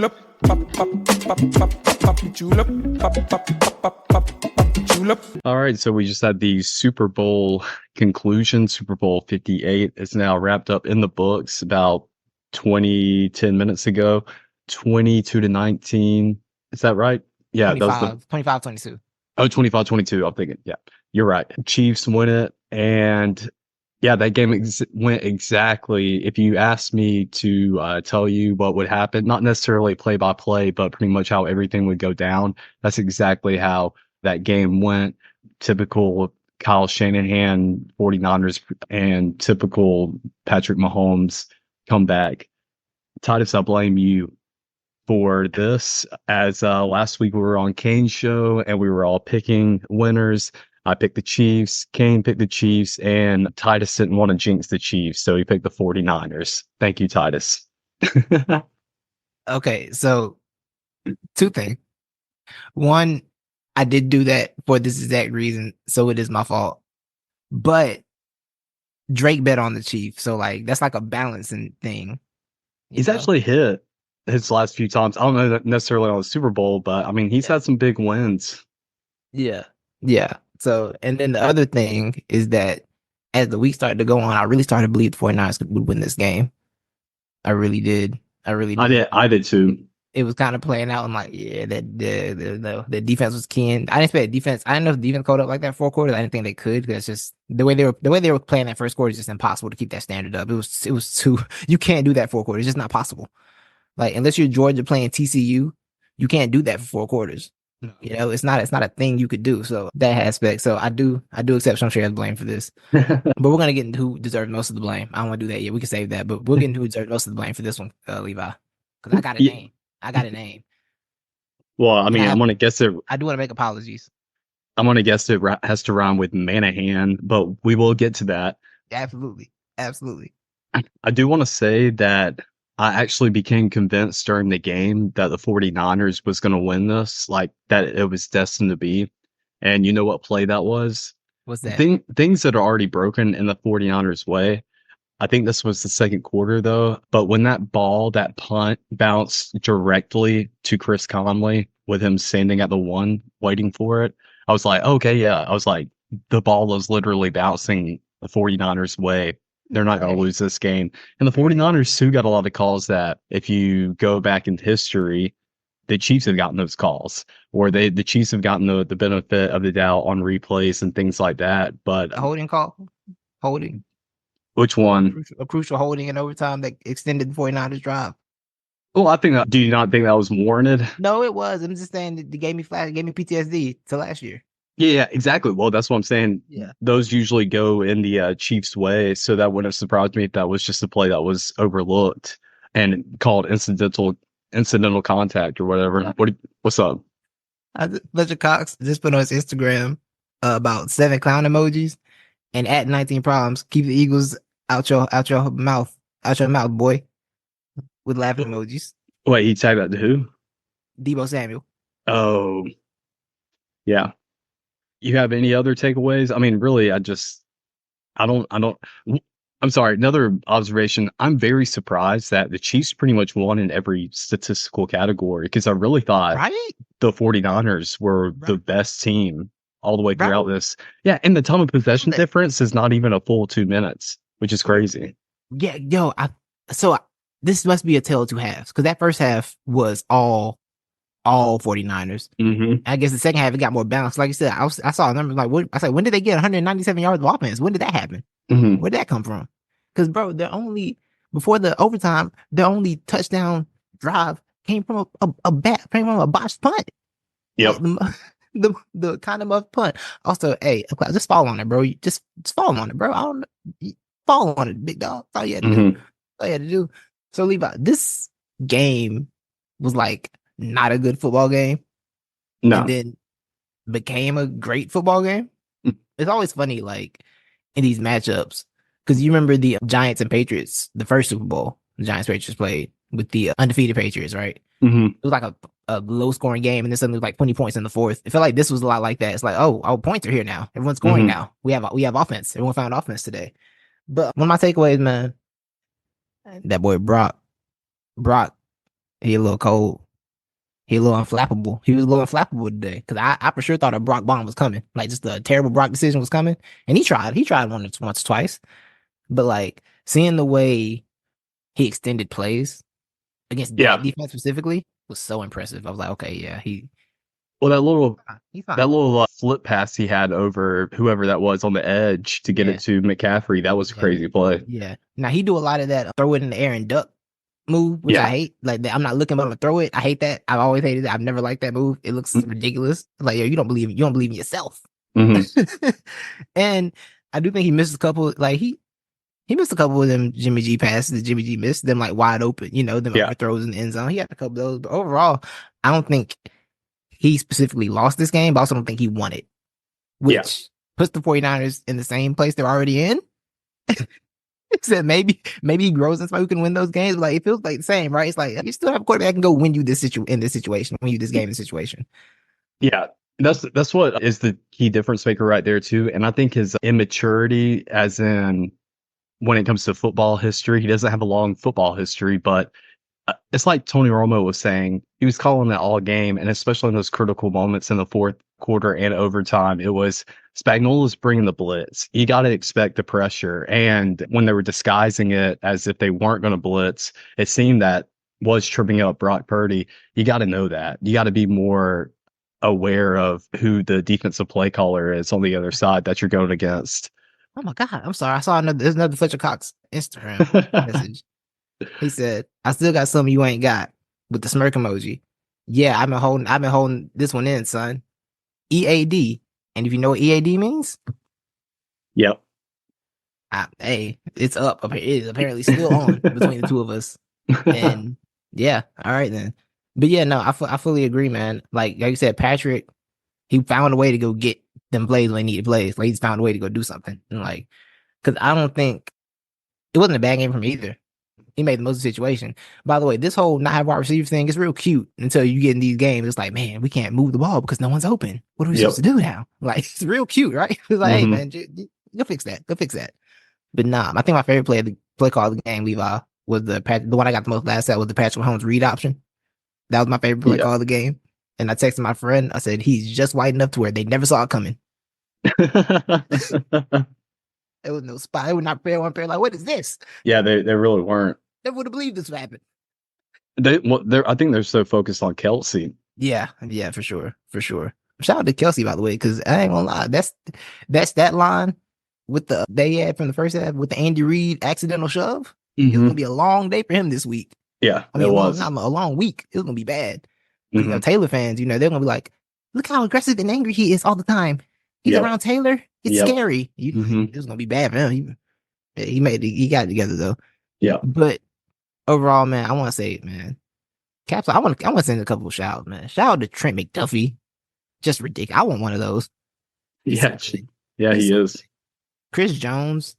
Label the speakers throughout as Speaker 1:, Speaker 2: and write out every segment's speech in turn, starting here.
Speaker 1: julep, julep.
Speaker 2: All right, so we just had the Super Bowl conclusion. Super Bowl 58 is now wrapped up in the books about 10 minutes ago. 22-19. Is that right? Yeah,
Speaker 3: 25-22.
Speaker 2: Oh, 25-22. I'm thinking, yeah, you're right. Chiefs win it. And yeah, that game went exactly. If you asked me to tell you what would happen, not necessarily play by play, but pretty much how everything would go down, that's exactly how that game went. Typical Kyle Shanahan 49ers and typical Patrick Mahomes comeback. Titus, I blame you for this, as last week we were on Kane's show and we were all picking winners. I picked the Chiefs, Kane picked the Chiefs, and Titus didn't want to jinx the Chiefs, so he picked the 49ers. Thank you, Titus.
Speaker 3: Okay, so two things. One, I did do that for this exact reason, so it is my fault. But Drake bet on the Chiefs, so like that's like a balancing thing.
Speaker 2: He's actually hit his last few times. I don't know that necessarily on the Super Bowl, but I mean, he's had some big wins.
Speaker 3: Yeah. So, and then the other thing is that as the week started to go on, I really started to believe the 49ers would win this game. I really did.
Speaker 2: I did too.
Speaker 3: It was kind of playing out. I'm like, yeah, the defense was keen. I didn't expect defense. I didn't know if the defense called up like that 4 quarters. I didn't think they could, because it's just the way they were playing that first quarter is just impossible to keep that standard up. It was too. You can't do that 4 quarters. It's just not possible. Like, unless you're Georgia playing TCU, you can't do that for 4 quarters. You know, it's not a thing you could do. So that aspect. So I do accept some share of blame for this. But we're gonna get into who deserves most of the blame. I don't want to do that yet. We can save that, but we'll get into who deserves most of the blame for this one, Levi. Because I got a name.
Speaker 2: Well, I mean, I'm gonna guess it.
Speaker 3: I do want to make apologies.
Speaker 2: I'm gonna guess it has to rhyme with Manahan, but we will get to that.
Speaker 3: Absolutely.
Speaker 2: I do want to say that I actually became convinced during the game that the 49ers was going to win this, like that it was destined to be. And you know what play that was?
Speaker 3: What's that?
Speaker 2: Things that are already broken in the 49ers way. I think this was the second quarter, though. But when that punt bounced directly to Chris Conley with him standing at the 1 waiting for it, I was like, okay, yeah. I was like, the ball is literally bouncing the 49ers way. They're not going to lose this game. And the 49ers too got a lot of calls that, if you go back in history, the Chiefs have gotten those calls, or the Chiefs have gotten the benefit of the doubt on replays and things like that. But
Speaker 3: a holding call? Holding.
Speaker 2: Which one?
Speaker 3: A crucial holding in overtime that extended the 49ers drive.
Speaker 2: Well, I think do you not think that was warranted?
Speaker 3: No, it was. I'm just saying that it gave me PTSD to last year.
Speaker 2: Yeah, exactly. Well, that's what I'm saying.
Speaker 3: Yeah.
Speaker 2: Those usually go in the Chiefs' way, so that wouldn't have surprised me if that was just a play that was overlooked and called incidental contact or whatever. Yeah. What's up?
Speaker 3: Fletcher Cox just put on his Instagram about 7 clown emojis and at 19 problems. Keep the Eagles out your mouth, boy, with laughing emojis.
Speaker 2: Wait, he tagged that to who?
Speaker 3: Deebo Samuel.
Speaker 2: Oh, yeah. You have any other takeaways? I mean, really, I'm sorry. Another observation. I'm very surprised that the Chiefs pretty much won in every statistical category, because I really thought the 49ers were the best team all the way throughout this. Yeah. And the time of possession difference is not even a full 2 minutes, which is crazy.
Speaker 3: Yeah. Yo, this must be a tale of two halves, because that first half was all 49ers.
Speaker 2: Mm-hmm.
Speaker 3: I guess the second half it got more balanced. Like you said, I saw a number like, I said, when did they get 197 yards of offense? When did that happen?
Speaker 2: Mm-hmm.
Speaker 3: Where did that come from? Because bro, before the overtime, the only touchdown drive came from a botched punt.
Speaker 2: Yep.
Speaker 3: The kind of muff punt. Also, hey, just fall on it, bro. Just fall on it, bro. Fall on it, big dog. That's all you had to do. That's all you had to do. So Levi, this game was like not a good football game.
Speaker 2: No.
Speaker 3: And then became a great football game. It's always funny, like, in these matchups, because you remember the Giants and Patriots, the first Super Bowl the Giants Patriots played with the undefeated Patriots, right?
Speaker 2: Mm-hmm.
Speaker 3: It was like a low scoring game, and then suddenly like 20 points in the fourth. It felt like this was a lot like that. It's like, oh, our points are here now. Everyone's scoring now. We have offense. Everyone found offense today. But one of my takeaways, man, that boy Brock He a little cold. He a little unflappable. He was a little unflappable today because I for sure thought a Brock bomb was coming. Like just a terrible Brock decision was coming, and he tried. He tried once, twice, but like seeing the way he extended plays against that
Speaker 2: Yeah.
Speaker 3: defense specifically was so impressive. I was like, okay, yeah,
Speaker 2: Well,
Speaker 3: he's fine.
Speaker 2: that little flip pass he had over whoever that was on the edge to get it
Speaker 3: Yeah,
Speaker 2: to McCaffrey, that was a
Speaker 3: yeah,
Speaker 2: crazy play.
Speaker 3: yeah. Now he do a lot of that throw it in the air and duck move, which I
Speaker 2: Yeah.
Speaker 3: hate. Like I'm not looking, but I'm gonna throw it. I hate that. I've always hated it. I've never liked that move. It looks ridiculous. Like yo, you don't believe in yourself.
Speaker 2: Mm-hmm.
Speaker 3: And I do think he missed a couple. Like he missed a couple of them Jimmy G passes that Jimmy G missed. Them like wide open, them
Speaker 2: Yeah.
Speaker 3: overthrows in the end zone. He had a couple of those, but overall, I don't think he specifically lost this game, but I also don't think he won it,
Speaker 2: Yeah.
Speaker 3: which puts the 49ers in the same place they're already in. Except maybe he grows into somebody who can win those games. But like it feels like the same, right? It's like you still have a quarterback that can go win you this in this situation, win you this game in this situation.
Speaker 2: Yeah. That's what is the key difference maker right there too. And I think his immaturity, as in when it comes to football history, he doesn't have a long football history, but it's like Tony Romo was saying, he was calling it all game, and especially in those critical moments in the fourth quarter and overtime, it was Spagnuolo's bringing the blitz. You got to expect the pressure. And when they were disguising it as if they weren't going to blitz, it seemed that was tripping up Brock Purdy. You got to know that. You got to be more aware of who the defensive play caller is on the other side that you're going against.
Speaker 3: Oh my god, I'm sorry. I saw there's another Fletcher Cox Instagram message. He said, "I still got something you ain't got," with the smirk emoji. Yeah, I've been holding this one in, son. EAD, and if you know what EAD means,
Speaker 2: Yep.
Speaker 3: hey, it's up. It is apparently still on between the two of us. And yeah, all right then. But yeah, no, I fully agree, man. Like you said, Patrick, he found a way to go get them plays when he needed plays. Like he's found a way to go do something. And like, because I don't think it wasn't a bad game from either. He made the most of the situation. By the way, this whole not have wide receiver thing is real cute until you get in these games. It's like, man, we can't move the ball because no one's open. What are we supposed to do now? Like, it's real cute, right? It's like, hey, man, go fix that. Go fix that. But nah, I think my favorite play call of the game, Levi, was the one I got the most last at was the Patrick Mahomes read option. That was my favorite play call of the game. And I texted my friend. I said, he's just white enough to where they never saw it coming. There was no spot. It was not fair. One pair. Like, what is this?
Speaker 2: Yeah, they really weren't.
Speaker 3: Never would have believed this would happen.
Speaker 2: I think they're so focused on Kelsey.
Speaker 3: Yeah, for sure. Shout out to Kelsey, by the way, because I ain't gonna lie. That's that line with the they had from the first half with the Andy Reid accidental shove. It's gonna be a long day for him this week.
Speaker 2: Yeah,
Speaker 3: I mean,
Speaker 2: it was
Speaker 3: a long week. It was gonna be bad. Taylor fans, they're gonna be like, look how aggressive and angry he is all the time. He's around Taylor. It's scary. It was gonna be bad for him. He got it together though.
Speaker 2: Yeah.
Speaker 3: But overall, man, I want to say, man, Caps. I want to send a couple of shout outs, man. Shout out to Trent McDuffie. Just ridiculous. I want one of those.
Speaker 2: He is.
Speaker 3: Chris Jones,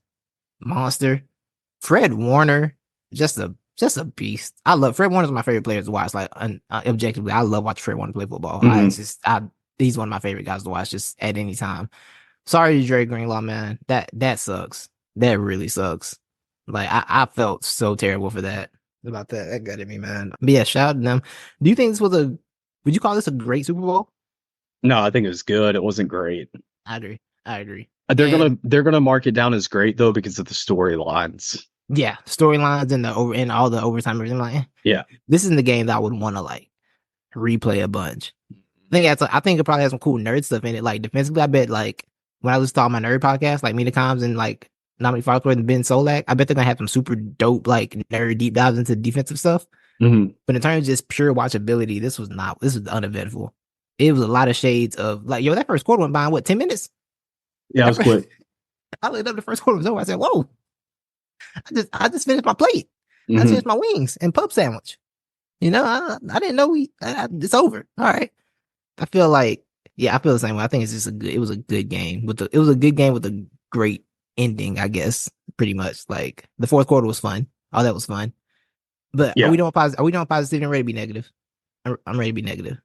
Speaker 3: monster. Fred Warner, just a beast. I love Fred Warner's my favorite player to watch. Like objectively, I love watching Fred Warner play football. He's one of my favorite guys to watch just at any time. Sorry to Dre Greenlaw, man. That sucks. That really sucks. Like I felt so terrible for that. About that. That got at me, man. But yeah, shout out to them. Do you think this was would you call this a great Super Bowl?
Speaker 2: No, I think it was good. It wasn't great.
Speaker 3: I agree.
Speaker 2: They're gonna mark it down as great though because of the storylines.
Speaker 3: Yeah, storylines and all the overtime. Everything like,
Speaker 2: yeah,
Speaker 3: this isn't the game that I would want to like replay a bunch. I think it probably has some cool nerd stuff in it. Like defensively, I bet like when I listen to all my nerd podcasts, like Mina Combs and like Namdi Farquhar and Ben Solak, I bet they're gonna have some super dope like nerd deep dives into defensive stuff. But in terms of just pure watchability, this was uneventful. It was a lot of shades of like, that first quarter went by in what, 10 minutes?
Speaker 2: Yeah, it was quick.
Speaker 3: I looked up the first quarter was over. I said, whoa. I just finished my plate. I just finished my wings and pub sandwich. I didn't know it's over. All right. I feel the same way. I think it's just it was a good game it was a good game with a great ending, I guess, pretty much. Like the fourth quarter was fun. All that was fun. But are we doing positive and ready to be negative? I'm ready to be negative.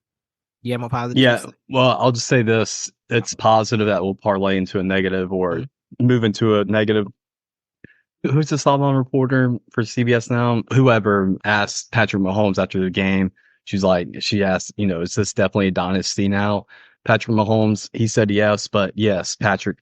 Speaker 3: You have more positive?
Speaker 2: Yeah. Well, I'll just say this. It's positive that will parlay into a negative or move into a negative. who's the sideline reporter for CBS now? Whoever asked Patrick Mahomes after the game, she asked, is this definitely a dynasty now? Patrick Mahomes, he said yes, but yes, Patrick,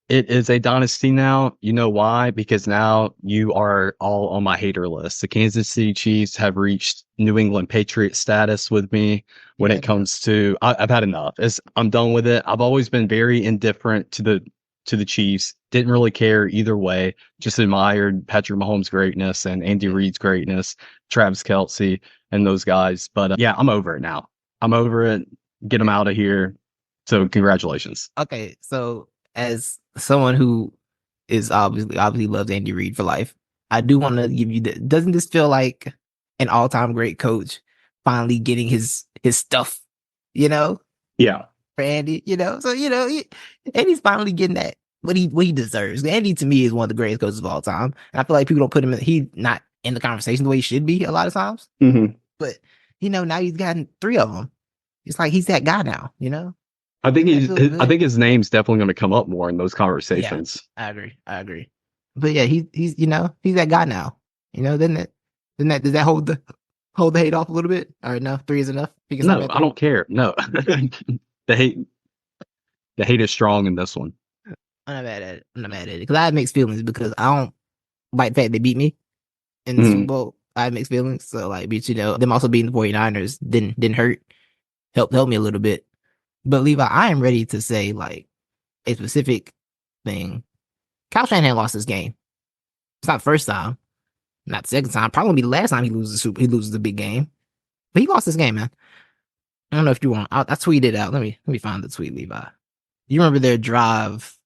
Speaker 2: it is a dynasty now. You know why? Because now you are all on my hater list. The Kansas City Chiefs have reached New England Patriot status with me when it comes to. I've had enough. I'm done with it. I've always been very indifferent to the Chiefs. Didn't really care either way. Just admired Patrick Mahomes' greatness and Andy Reid's greatness, Travis Kelce, and those guys. But yeah, I'm over it now. I'm over it. Get them out of here. So congratulations.
Speaker 3: Okay, so as someone who is obviously loves Andy Reid for life, I do want to give you doesn't this feel like an all-time great coach finally getting his stuff,
Speaker 2: Yeah.
Speaker 3: for Andy, so Andy's finally getting that what he deserves. Andy to me is one of the greatest coaches of all time, and I feel like people don't put him in. He's not in the conversation the way he should be a lot of times.
Speaker 2: Mm-hmm.
Speaker 3: But now he's gotten 3 of them. It's like he's that guy now.
Speaker 2: I think his name's definitely going to come up more in those conversations.
Speaker 3: Yeah, I agree. But yeah, he's he's that guy now. Does that hold the hate off a little bit? All right, no, 3 is enough.
Speaker 2: No, I don't care. No, the hate is strong in this one.
Speaker 3: I'm not mad at it because I have mixed feelings because I don't like the fact they beat me in the Super Bowl. I have mixed feelings, so like, but them also beating the 49ers didn't hurt. Helped me a little bit. But Levi, I am ready to say like a specific thing. Kyle Shanahan lost this game. It's not the first time, not the second time. Probably be the last time he loses the big game. But he lost this game, man. I don't know if you want. I tweeted out. Let me find the tweet, Levi. You remember their drive,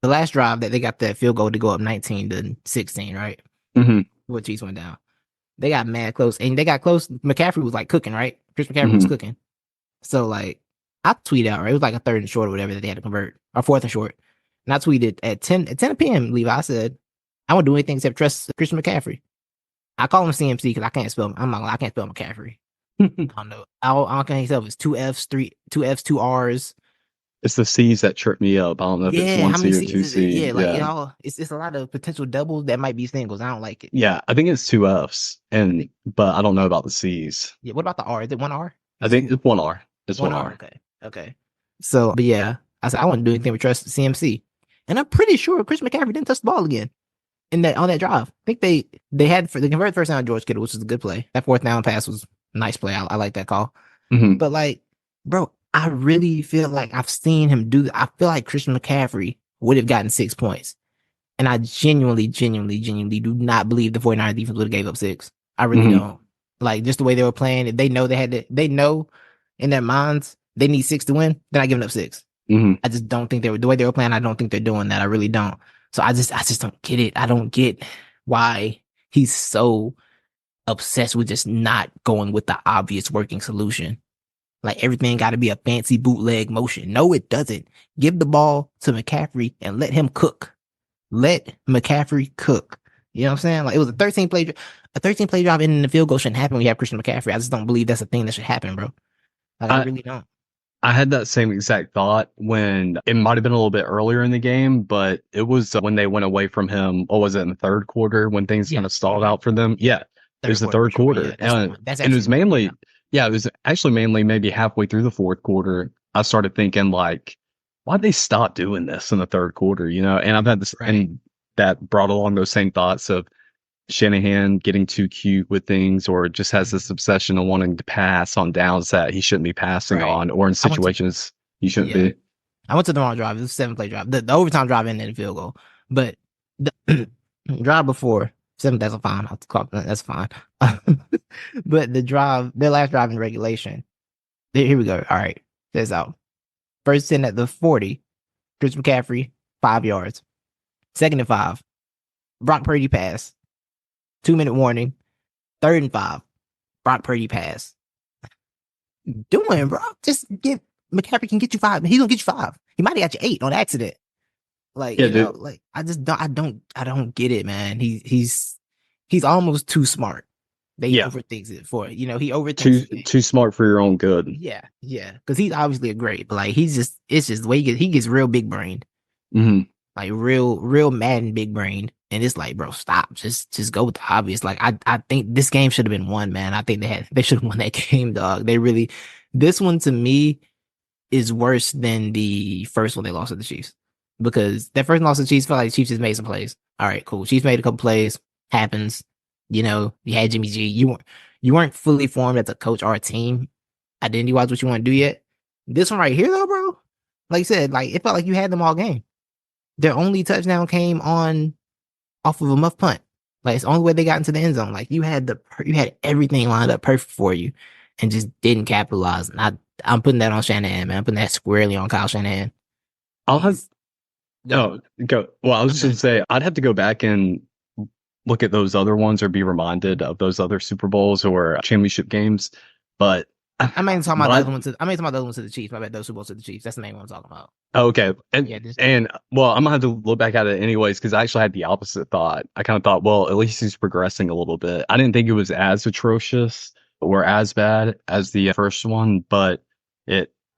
Speaker 3: the last drive that they got that field goal to go up 19-16, right?
Speaker 2: Mm-hmm.
Speaker 3: What Chiefs went down. They got mad close, and they got close. McCaffrey was like cooking, right? Chris McCaffrey was cooking. So like, I tweeted out, right? It was like a 3rd and short or whatever that they had to convert, or 4th and short. And I tweeted at 10 p.m. Levi. I said, I won't do anything except trust Christian McCaffrey. I call him CMC because I can't spell him. I can't spell McCaffrey. I don't know. I can't tell if it's 2 F's, 2 R's.
Speaker 2: It's the C's that trip me up. I don't know if it's 1 C or 2 C.
Speaker 3: Yeah, like it's a lot of potential doubles that might be singles. I don't like it.
Speaker 2: Yeah, I think it's 2 F's, but I don't know about the C's.
Speaker 3: Yeah, what about the R? Is it 1 R?
Speaker 2: I think it's 1 R. It's 1 R.
Speaker 3: Okay. So, but yeah, I said I wouldn't do anything with trust CMC, and I'm pretty sure Chris McCaffrey didn't touch the ball again on that drive. I think they converted first down on George Kittle, which was a good play. That 4th down pass was a nice play. I like that call.
Speaker 2: Mm-hmm.
Speaker 3: But like, bro, I really feel like I've seen him do that. I feel like Christian McCaffrey would have gotten 6 points. And I genuinely do not believe the 49ers defense would have gave up 6. I really don't. Like, just the way they were playing, if they know they know in their minds they need 6 to win, they're not giving up 6. I just don't think the way they were playing, I don't think they're doing that. I really don't. So I just don't get it. I don't get why he's so obsessed with just not going with the obvious working solution. Like, everything got to be a fancy bootleg motion. No, it doesn't. Give the ball to McCaffrey and let him cook. Let McCaffrey cook. You know what I'm saying? Like, it was a 13 play drive in the field goal shouldn't happen when you have Christian McCaffrey. I just don't believe that's a thing that should happen, bro. Like, I really don't.
Speaker 2: I had that same exact thought when it might have been a little bit earlier in the game, but it was when they went away from him. What was it, in the 3rd quarter when things kind of stalled out for them? Yeah, it was the 3rd quarter.
Speaker 3: Yeah,
Speaker 2: and it was mainly, it was actually mainly maybe halfway through the 4th quarter. I started thinking like, why'd they stop doing this in the 3rd quarter? And I've had this, and that brought along those same thoughts of Shanahan getting too cute with things, or just has this obsession of wanting to pass on downs that he shouldn't be passing on, or in situations he shouldn't be.
Speaker 3: I went to the wrong drive. It was a 7-play drive. The overtime drive ended in the field goal, but the drive before 7, that's fine. That's fine. But their last drive in regulation. Here we go. All right, this out. First 10 at the 40. Chris McCaffrey 5 yards. 2nd and 5. Brock Purdy pass. 2-minute warning. 3rd and 5. Brock Purdy pass. Doing, bro. Just McCaffrey can get you 5. He's gonna get you 5. He might have got you 8 on accident. Like, like, I just don't get it, man. He's almost too smart. He overthinks it for he overthinks
Speaker 2: too smart for your own good.
Speaker 3: Yeah, because he's obviously a great, but like it's just the way he gets real big brained.
Speaker 2: Mm-hmm.
Speaker 3: Like real Madden big brained. And it's like, bro, stop. Just go with the obvious. Like, I think this game should have been won, man. I think they should have won that game, dog. This one to me is worse than the first one they lost to the Chiefs. Because that first one lost to the Chiefs, felt like the Chiefs just made some plays. All right, cool. Chiefs made a couple plays. Happens. You know, you had Jimmy G. You weren't fully formed as a coach or a team. Identity-wise, what you want to do yet. This one right here, though, bro, like you said, like it felt like you had them all game. Their only touchdown came off of a muff punt. Like it's the only way they got into the end zone. Like you had everything lined up perfect for you, and just didn't capitalize. And I'm putting that on Shanahan, man. I'm putting that squarely on Kyle Shanahan.
Speaker 2: I'll have go. Well, I was just gonna say I'd have to go back and look at those other ones or be reminded of those other Super Bowls or championship games. But
Speaker 3: I mean, talking about the other ones. I mean, talking about the other ones to the Chiefs. I bet those Super Bowls to the Chiefs. That's the main one I'm talking about.
Speaker 2: Okay, and well, I'm gonna have to look back at it anyways because I actually had the opposite thought. I kind of thought, well, at least he's progressing a little bit. I didn't think it was as atrocious or as bad as the first one, but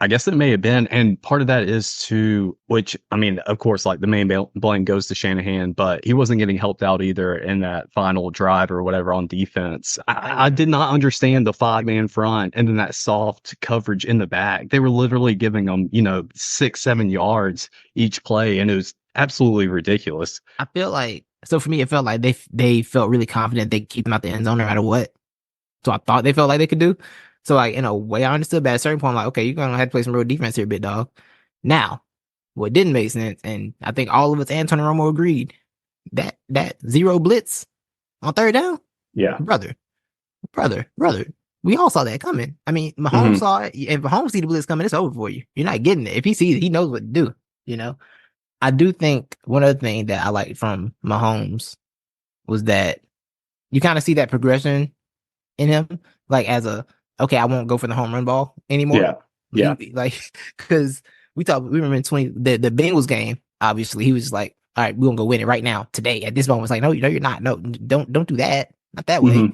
Speaker 2: I guess it may have been. And part of that is which, I mean, of course, like the main blame goes to Shanahan, but he wasn't getting helped out either in that final drive or whatever on defense. I did not understand the 5-man front and then that soft coverage in the back. They were literally giving them, 6-7 yards each play, and it was absolutely ridiculous.
Speaker 3: I feel like, so for me, it felt like they felt really confident they could keep them out the end zone no matter what. So I thought they felt like they could do. So, like, in a way, I understood, but at a certain point, I'm like, okay, you're going to have to play some real defense here, big dog. Now, what didn't make sense, and I think all of us and Tony Romo agreed, that zero blitz on third down?
Speaker 2: Yeah.
Speaker 3: Brother. We all saw that coming. I mean, Mahomes saw it. If Mahomes see the blitz coming, it's over for you. You're not getting it. If he sees it, he knows what to do, I do think one other thing that I liked from Mahomes was that you kind of see that progression in him, like as okay, I won't go for the home run ball anymore.
Speaker 2: Yeah.
Speaker 3: Because we remember in the Bengals game, obviously, he was like, all right, we're going to go win it right now, today, at this moment. It's like, no, you're not. No, don't do that. Not that way.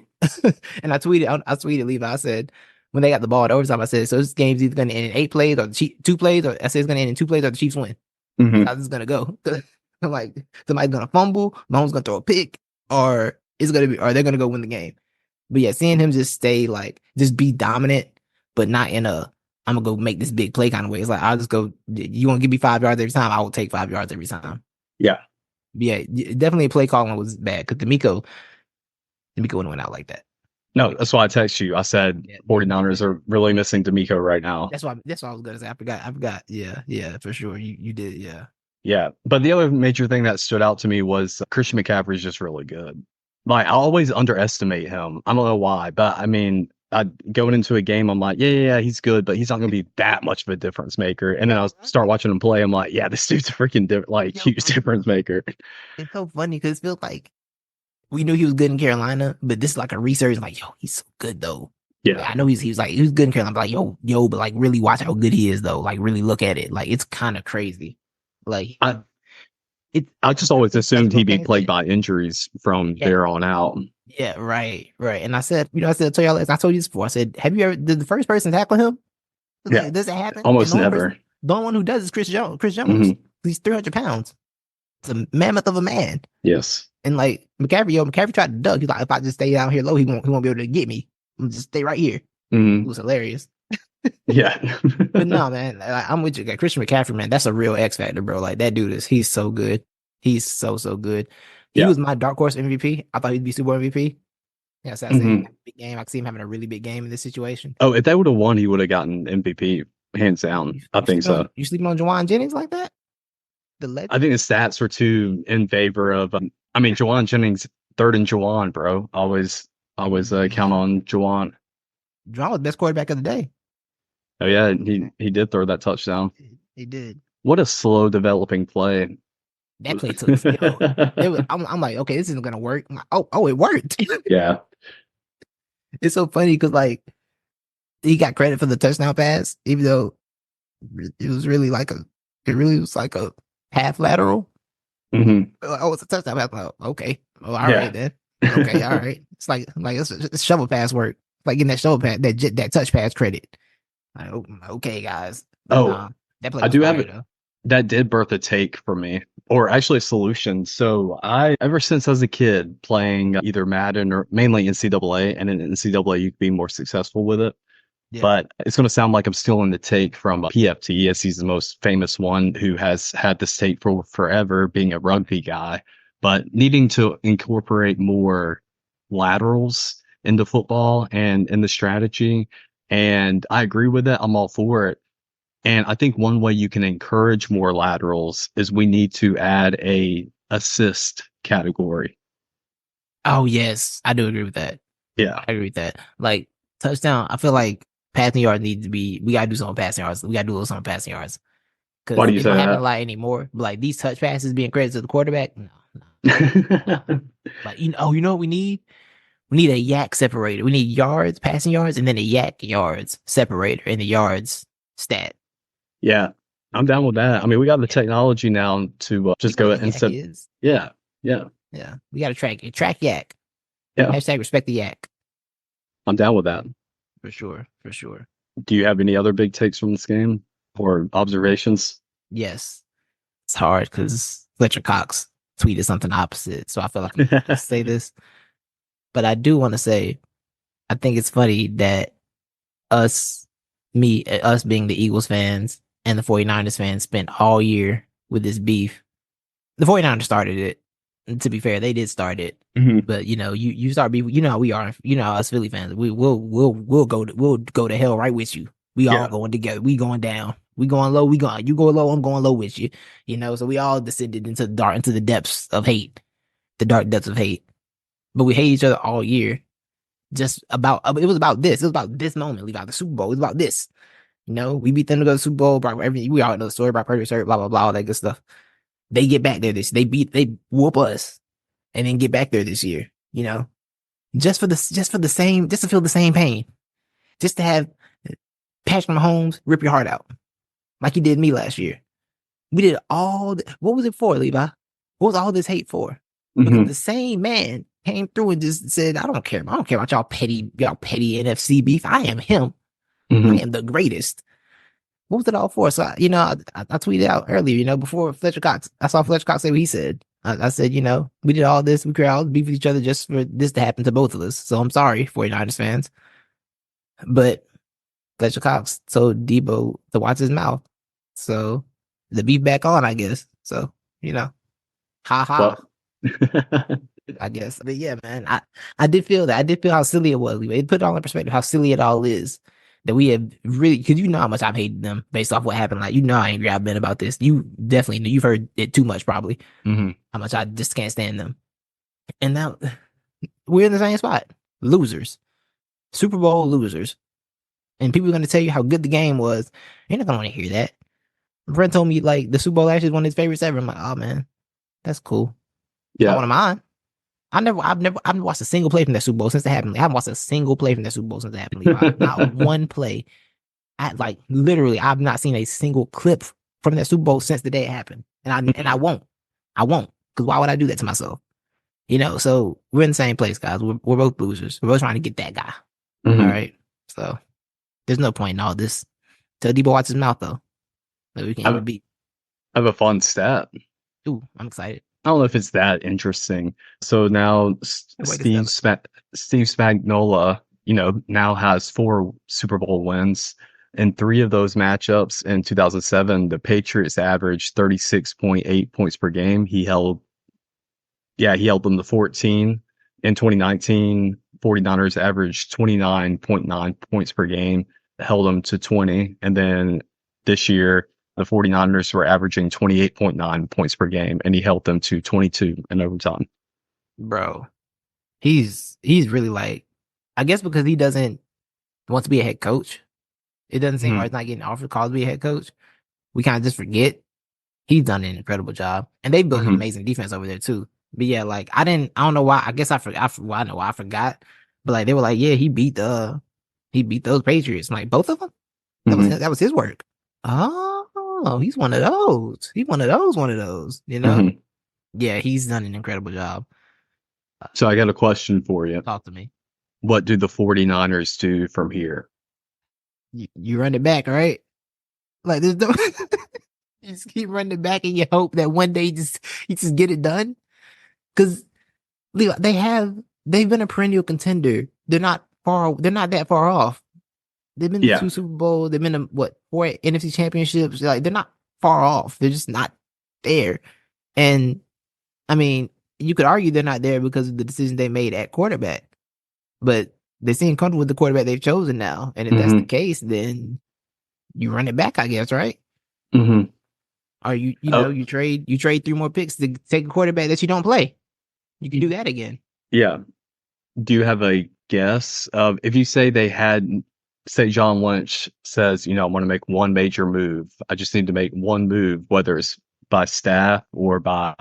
Speaker 3: And I tweeted Levi, I said, when they got the ball at overtime, I said, so this game's either going to end in 8 plays or 2 plays, or I said it's going to end in 2 plays or the Chiefs win. That's how this is going to go. I'm like, somebody's going to fumble, Mahomes going to throw a pick, or they're going to go win the game. But yeah, seeing him just just be dominant, but not in I'm going to go make this big play kind of way. It's like, I'll just go, you want to give me 5 yards every time? I will take 5 yards every time.
Speaker 2: Yeah.
Speaker 3: Yeah, definitely play calling was bad because D'Amico wouldn't went out like that.
Speaker 2: No, that's why I text you. I said 49ers are really missing D'Amico right now.
Speaker 3: That's what I was going to say. I forgot. Yeah, for sure. You did, yeah.
Speaker 2: Yeah, but the other major thing that stood out to me was Christian McCaffrey is just really good. Like, I always underestimate him. I don't know why, but I mean, going into a game, I'm like, yeah, he's good, but he's not going to be that much of a difference maker. And then I'll start watching him play. I'm like, yeah, this dude's a freaking huge difference maker.
Speaker 3: It's so funny because it feels like we knew he was good in Carolina, but this is like a research, like, yo, he's so good though.
Speaker 2: Yeah,
Speaker 3: I know he was good in Carolina, but like, yo, but like really watch how good he is though. Like really look at it. Like it's kind of crazy. Like
Speaker 2: I just always assumed he'd be plagued by injuries from there on out.
Speaker 3: Yeah, right. And I said, I told y'all, I told you this before. I said, did the first person tackle him?
Speaker 2: Yeah.
Speaker 3: Does it happen?
Speaker 2: Almost never.
Speaker 3: The only one who does is Chris Jones. He's 300 pounds. It's a mammoth of a man.
Speaker 2: Yes.
Speaker 3: And like McCaffrey tried to duck. He's like, if I just stay down here low, he won't be able to get me. I'm just stay right here. It was hilarious.
Speaker 2: Yeah.
Speaker 3: But no, man, I'm with you. Christian McCaffrey, man, that's a real X factor, bro. Like that dude he's so good. He's so good. He was my dark horse MVP. I thought he'd be Super Bowl MVP. Yeah, so I said big game. I could see him having a really big game in this situation.
Speaker 2: Oh, if they would have won, he would have gotten MVP, hands down. I think so.
Speaker 3: You sleeping on Jawan Jennings like that? The legend?
Speaker 2: I think the stats were too in favor of. Jawan Jennings, third and Jawan, bro. Always count on Jawan.
Speaker 3: Jawan was the best quarterback of the day.
Speaker 2: Oh yeah, he did throw that touchdown.
Speaker 3: He did.
Speaker 2: What a slow developing play.
Speaker 3: That play took. I'm like, okay, this isn't gonna work. Like, oh, it worked.
Speaker 2: Yeah.
Speaker 3: It's so funny because like he got credit for the touchdown pass, even though it was really like a half lateral. Oh, it's a touchdown pass. Like, okay, all right then. Okay, all right. It's like it's shovel pass work. Like getting that shovel pass, that touch pass credit. Like, okay, guys. But, that play I do have it.
Speaker 2: that did birth a take for me, or actually a solution. So ever since I was a kid playing either Madden or mainly NCAA, and in NCAA you could be more successful with it.
Speaker 3: Yeah.
Speaker 2: But it's going to sound like I'm stealing the take from PFT, as he's the most famous one who has had this take for forever, being a rugby guy, but needing to incorporate more laterals into football and in the strategy. And I agree with it. I'm all for it. And I think one way you can encourage more laterals is we need to add a assist category.
Speaker 3: Oh yes, I do agree with that.
Speaker 2: Yeah.
Speaker 3: I agree with that. Like touchdown, I feel like passing yards need to be. We gotta do something on passing yards. We gotta do a little something on passing yards
Speaker 2: Why
Speaker 3: because
Speaker 2: do you
Speaker 3: it
Speaker 2: say
Speaker 3: don't happen a
Speaker 2: that?
Speaker 3: lot anymore. But like these touch passes being credited to the quarterback, no, no, no. Like you know what we need? We need a yak separator. We need yards, passing yards, and then a yak yards separator in the yards stat.
Speaker 2: Yeah, I'm down with that. I mean, we got the
Speaker 3: Yeah,
Speaker 2: technology now to
Speaker 3: you
Speaker 2: just
Speaker 3: know
Speaker 2: go
Speaker 3: what a yak
Speaker 2: instead.
Speaker 3: is.
Speaker 2: Yeah, yeah,
Speaker 3: Yeah, we gotta track it. Track yak.
Speaker 2: yeah.
Speaker 3: Hashtag respect the yak
Speaker 2: I'm down with that.
Speaker 3: for sure. For sure.
Speaker 2: Do you have any other big takes from this game or observations?
Speaker 3: Yes, it's hard because Fletcher Cox tweeted something opposite, so I feel like I'm gonna say this. But I do want to say, I think it's funny that us being the Eagles fans and the 49ers fans spent all year with this beef. The 49ers started it. And to be fair, they did start it.
Speaker 2: Hmm.
Speaker 3: But you start beef, you know how we are, you know how us Philly fans. We'll go to hell right with you. We all
Speaker 2: Yeah.
Speaker 3: going together. We going down. We going low. You go low, I'm going low with you. You know, so we all descended into the depths of hate. The dark depths of hate. But we hate each other all year. Just about it was about this. It was about this moment. Leave out the Super Bowl. It was about this. You know, we beat them to go to the Super Bowl. We all know the story about Purdy, blah blah blah, all that good stuff. They get back there they whoop us and then get back there this year. You know, just to feel the same pain, just to have Patrick Mahomes rip your heart out like he did me last year. We did what was it for, Levi? What was all this hate for? Because
Speaker 2: Hmm.
Speaker 3: the same man came through and just said, I don't care about y'all petty NFC beef. I am him. I
Speaker 2: Hmm.
Speaker 3: am the greatest. What was it all for? So, I tweeted out earlier, before Fletcher Cox, I saw Fletcher Cox say what he said. I said, we did all this, we created all this beef with each other just for this to happen to both of us. So I'm sorry, 49ers fans. But Fletcher Cox told Debo to watch his mouth. So the beef back on, I guess. So, ha ha.
Speaker 2: Well,
Speaker 3: I guess. But yeah, man, I did feel that. I did feel how silly it was. It put it all in perspective how silly it all is. That we have really, because you know how much I've hated them based off what happened. Like, you know how angry I've been about this. You definitely know. You've heard it too much, probably.
Speaker 2: hmm.
Speaker 3: How much I just can't stand them. And now we're in the same spot. Losers. Super Bowl losers. And people are going to tell you how good the game was. You're not going to want to hear that. Brent told me, like, the Super Bowl actually is one of his favorites ever. I'm like, oh, man, that's cool. It's not
Speaker 2: Yeah.
Speaker 3: one of mine. I've never watched a single play from that Super Bowl since it happened. I haven't watched a single play from that Super Bowl since it happened, Levi. Not one play. Literally, I've not seen a single clip from that Super Bowl since the day it happened. And I won't. I won't. Because why would I do that to myself? So we're in the same place, guys. We're both losers. We're both trying to get that guy. All
Speaker 2: Hmm.
Speaker 3: right. So there's no point in all this. Tell Debo watch his mouth though. So we can
Speaker 2: I
Speaker 3: even beat.
Speaker 2: have a fun stat.
Speaker 3: Ooh, I'm excited.
Speaker 2: I don't know if it's that interesting. So now
Speaker 3: Wait to tell it.
Speaker 2: Steve Spagnuolo, now has 4 Super Bowl wins. In 3 of those matchups in 2007, the Patriots averaged 36.8 points per game. He held them to 14. In 2019, 49ers averaged 29.9 points per game, held them to 20. And then this year, the 49ers were averaging 28.9 points per game, and he held them to 22 in overtime.
Speaker 3: Bro. He's really like, I guess because he doesn't want to be a head coach. It doesn't seem, or
Speaker 2: Mhm.
Speaker 3: it's not getting offered calls to be a head coach. We kind of just forget. He's done an incredible job, and they built an
Speaker 2: Mhm.
Speaker 3: amazing defense over there too. But yeah, like I don't know why. I guess I forgot. I know why I forgot. But like they were like, yeah, he beat those Patriots. I'm like both of them.
Speaker 2: Mhm.
Speaker 3: That was his work. Oh, he's one of those. He's one of those. One of those.
Speaker 2: Mhm.
Speaker 3: Yeah, he's done an incredible job.
Speaker 2: So I got a question for you.
Speaker 3: Talk to me.
Speaker 2: What do the 49ers do from here?
Speaker 3: You run it back, right? Like there's no You just keep running it back and you hope that one day you just get it done. Because they've been a perennial contender. They're not that far off. They've been to
Speaker 2: Yeah.
Speaker 3: 2 Super Bowls. They've been to four NFC championships. Like they're not far off. They're just not there. And I mean, you could argue they're not there because of the decision they made at quarterback. But they seem comfortable with the quarterback they've chosen now. And if that's the
Speaker 2: Mm-hmm.
Speaker 3: case, then you run it back, I guess, right?
Speaker 2: Mm-hmm.
Speaker 3: Or you
Speaker 2: Oh,
Speaker 3: trade 3 more picks to take a quarterback that you don't play. You can do that again.
Speaker 2: yeah. Do you have a guess of if you say say John Lynch says, I want to make one major move. I just need to make one move, whether it's by staff or by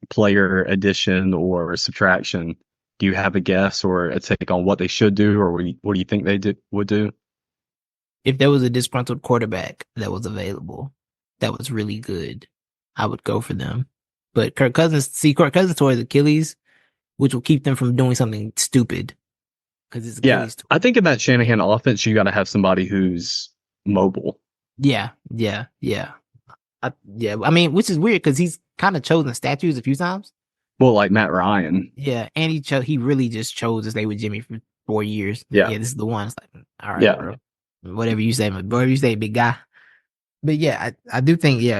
Speaker 2: player addition or subtraction. Do you have a guess or a take on what they should do, or what do you think would do?
Speaker 3: If there was a disgruntled quarterback that was available that was really good, I would go for them. But Kirk Cousins tore his Achilles, which will keep them from doing something stupid because his
Speaker 2: Yeah,
Speaker 3: Achilles
Speaker 2: I
Speaker 3: tore.
Speaker 2: think in that Shanahan offense, you got to have somebody who's mobile.
Speaker 3: Yeah, yeah, yeah. Yeah, I mean, which is weird because he's kind of chosen statues a few times.
Speaker 2: Well, like Matt Ryan.
Speaker 3: Yeah, and he really just chose to stay with Jimmy for 4 years.
Speaker 2: Yeah,
Speaker 3: Yeah, this is the one. It's like, all right,
Speaker 2: yeah,
Speaker 3: bro. Whatever you say, big guy. But yeah, I do think you